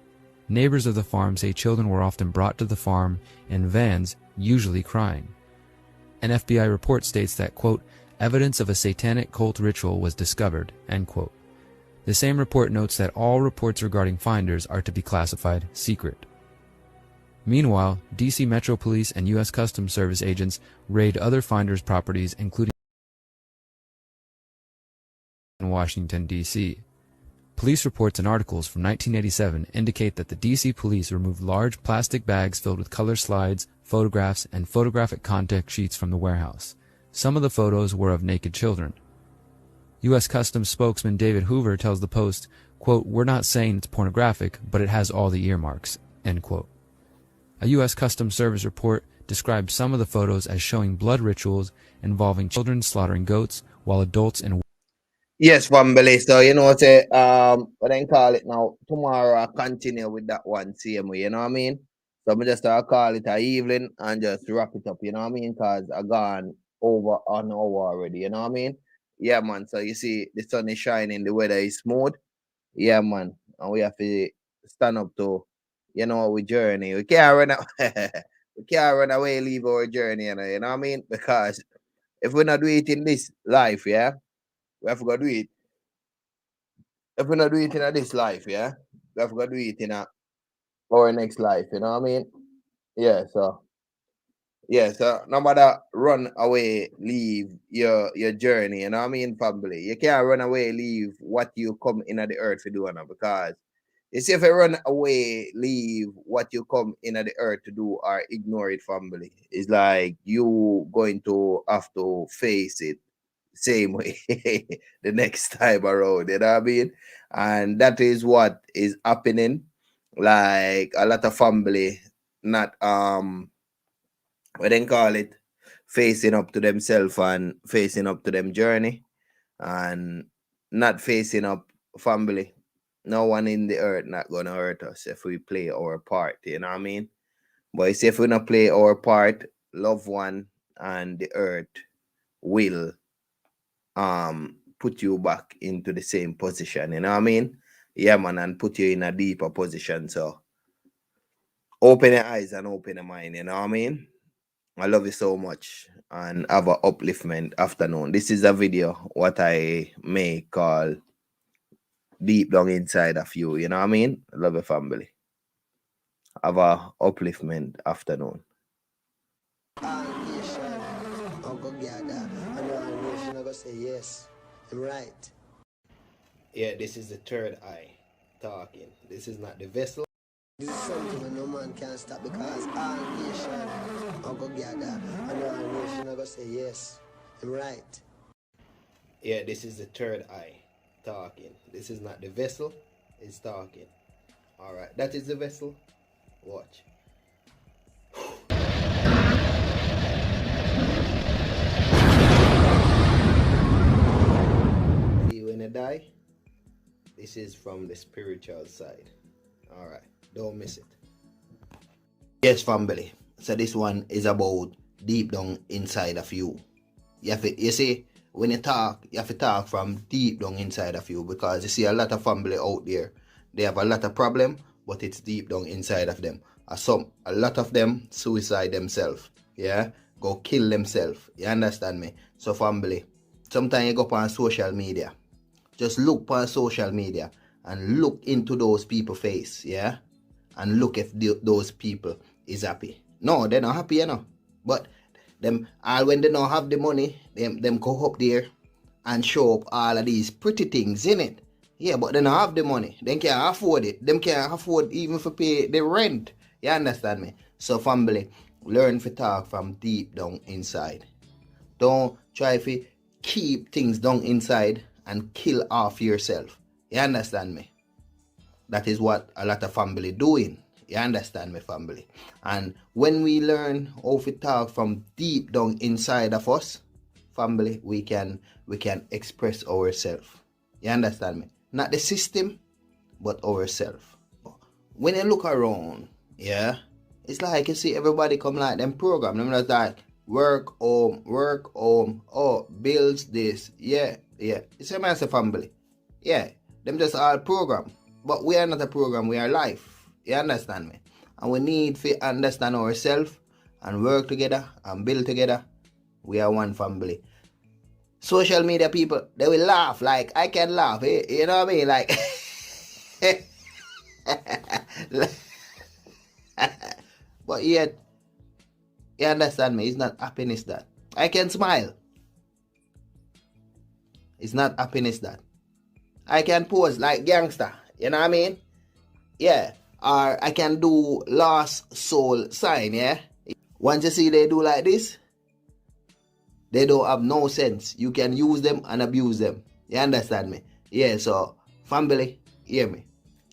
[SPEAKER 11] Neighbors of the farm say children were often brought to the farm in vans, usually crying. An FBI report states that, quote, evidence of a satanic cult ritual was discovered, end quote. The same report notes that all reports regarding Finders are to be classified secret. Meanwhile, D.C. Metro Police and U.S. Customs Service agents raid other Finders properties, including in Washington, D.C. Police reports and articles from 1987 indicate that the D.C. police removed large plastic bags filled with color slides, photographs, and photographic contact sheets from the warehouse. Some of the photos were of naked children. U.S. Customs spokesman David Hoover tells the Post, quote, we're not saying it's pornographic, but it has all the earmarks, end quote. A U.S. Customs Service report described some of the photos as showing blood rituals involving children slaughtering goats, while adults and
[SPEAKER 5] Yes, family. So you know say what I call it now. Tomorrow I continue with that one same way, you know what I mean? So I just call it a evening and just wrap it up, you know what I mean? Cause I gone over an hour already, you know what I mean? Yeah man. So you see the sun is shining, the weather is smooth. Yeah man. And we have to stand up to, you know, we journey. We can't run we can't run away, leave our journey, you know what I mean? Because if we not do it in this life, yeah. We have to do it. If we not do it in this life, yeah, we have to do it in our next life, you know what I mean? Yeah, so no matter run away, leave your journey, you know what I mean, family. You can't run away, leave what you come in the earth to do now, because you see if you run away, leave what you come in the earth to do or ignore it, family, it's like you going to have to face it same way the next time around, you know what I mean? And that is what is happening. Like a lot of family not what they call it, facing up to themselves and facing up to them journey and not facing up family. No one in the earth not gonna hurt us if we play our part, you know what I mean? But you see, if we not play our part, loved one and the earth will put you back into the same position, you know what I mean? Yeah man, and put you in a deeper position. So open your eyes and open your mind, you know what I mean? I love you so much and have a upliftment afternoon. This is a video what I may call deep down inside of you, you know what I mean? I love your family. Have a upliftment afternoon. Say yes, I'm right. Yeah, this is the third eye talking. This is not the vessel. This is something that no man can stop, because all nation are go gather and all nation are go say yes, I'm right. Yeah, this is the third eye talking. This is not the vessel, it's talking. Alright, that is the vessel. Watch. When I die, this is from the spiritual side. All right, don't miss it. Yes, family. So this one is about deep down inside of you. you see, when you talk, you have to talk from deep down inside of you, because you see a lot of family out there, they have a lot of problem, but it's deep down inside of them. A lot of them suicide themselves, yeah, go kill themselves. You understand me? So family, sometimes you go on social media, just look on social media and look into those people's face, yeah, and look if those people is happy. No, they're not happy, you know, but them all when they don't have the money, them go up there and show up all of these pretty things in it. Yeah, but they don't have the money. They can't afford it. Them can't afford even to pay the rent. You understand me? So family, learn to talk from deep down inside. Don't try to keep things down inside and kill off yourself. You understand me? That is what a lot of family doing. You understand me, family? And when we learn how to talk from deep down inside of us, family, we can express ourselves. You understand me? Not the system, but ourselves. When you look around, yeah, it's like you see everybody come like them program. Them just like work home, oh, bills this, yeah. It's a massive family. Yeah, them just all program. But we are not a program, we are life. You understand me? And we need to understand ourselves and work together and build together. We are one family. Social media people, they will laugh. Like, I can laugh. Eh? You know what I mean? Like, but yet, you understand me? It's not happiness that. I can smile. It's not happiness that. I can pose like gangster. You know what I mean? Yeah. Or I can do lost soul sign, yeah? Once you see they do like this, they don't have no sense. You can use them and abuse them. You understand me? Yeah, so, family, hear me.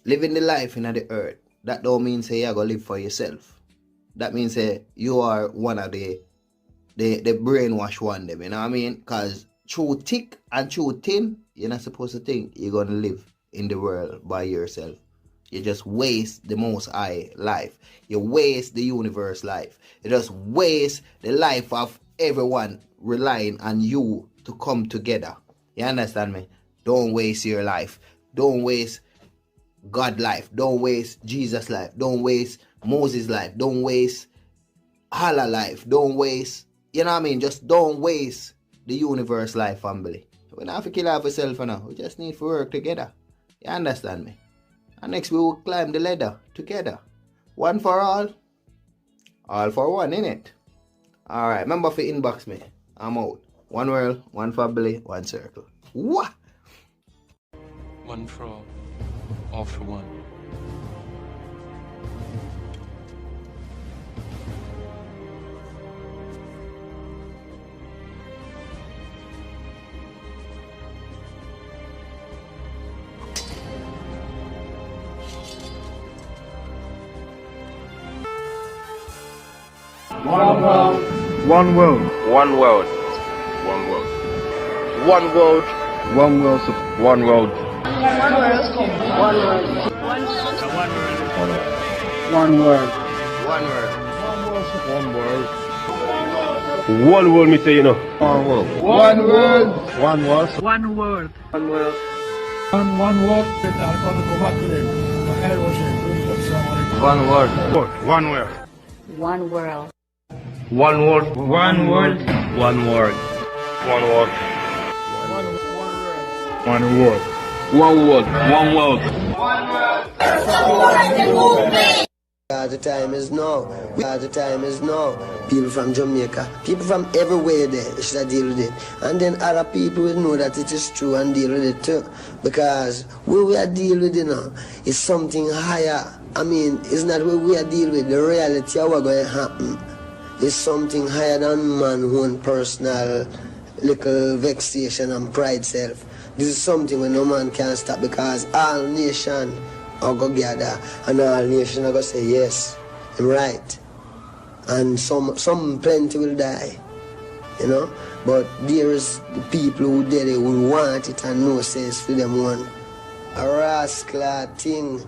[SPEAKER 5] Living the life in the earth, that don't mean say you're going to live for yourself. That means say you are one of the brainwash one them, you know what I mean? Because through thick and through thin, you're not supposed to think you're going to live in the world by yourself. You just waste the Most High life. You waste the universe life. You just waste the life of everyone relying on you to come together. You understand me? Don't waste your life. Don't waste God's life. Don't waste Jesus' life. Don't waste Moses' life. Don't waste Allah life. Don't waste, you know what I mean? Just don't waste the universe life, family. We don't have to kill ourselves now. We just need to work together. You understand me? And next we will climb the ladder together. One for all for one, innit? Alright, remember to inbox me. I'm out. One world, one family, one circle. What?
[SPEAKER 6] One for all for one.
[SPEAKER 7] One world. One world.
[SPEAKER 21] One world.
[SPEAKER 7] One world.
[SPEAKER 21] One world.
[SPEAKER 7] One world. One world.
[SPEAKER 8] One world. One world.
[SPEAKER 7] One world.
[SPEAKER 21] One world.
[SPEAKER 7] One world.
[SPEAKER 21] One world, me say, you know.
[SPEAKER 7] One world. One world. One world.
[SPEAKER 8] One world.
[SPEAKER 21] One world.
[SPEAKER 7] One world.
[SPEAKER 21] One world.
[SPEAKER 7] One world.
[SPEAKER 8] One world.
[SPEAKER 21] One world.
[SPEAKER 7] One world.
[SPEAKER 21] One world. One world.
[SPEAKER 7] One world.
[SPEAKER 21] One world. One world.
[SPEAKER 9] The time is now. The time is now. People from Jamaica, people from everywhere there, they should deal with it. And then other people will know that it is true and deal with it too. Because what we are dealing with, you know, is something higher. I mean, it's not what we are dealing with. The reality of what's going to happen is something higher than man's own personal little vexation and pride self. This is something when no man can stop, because all nation are going to gather and all nation are going to say yes, I'm right. And some plenty will die, you know. But there is the people who want it and no sense for them one. A rascal thing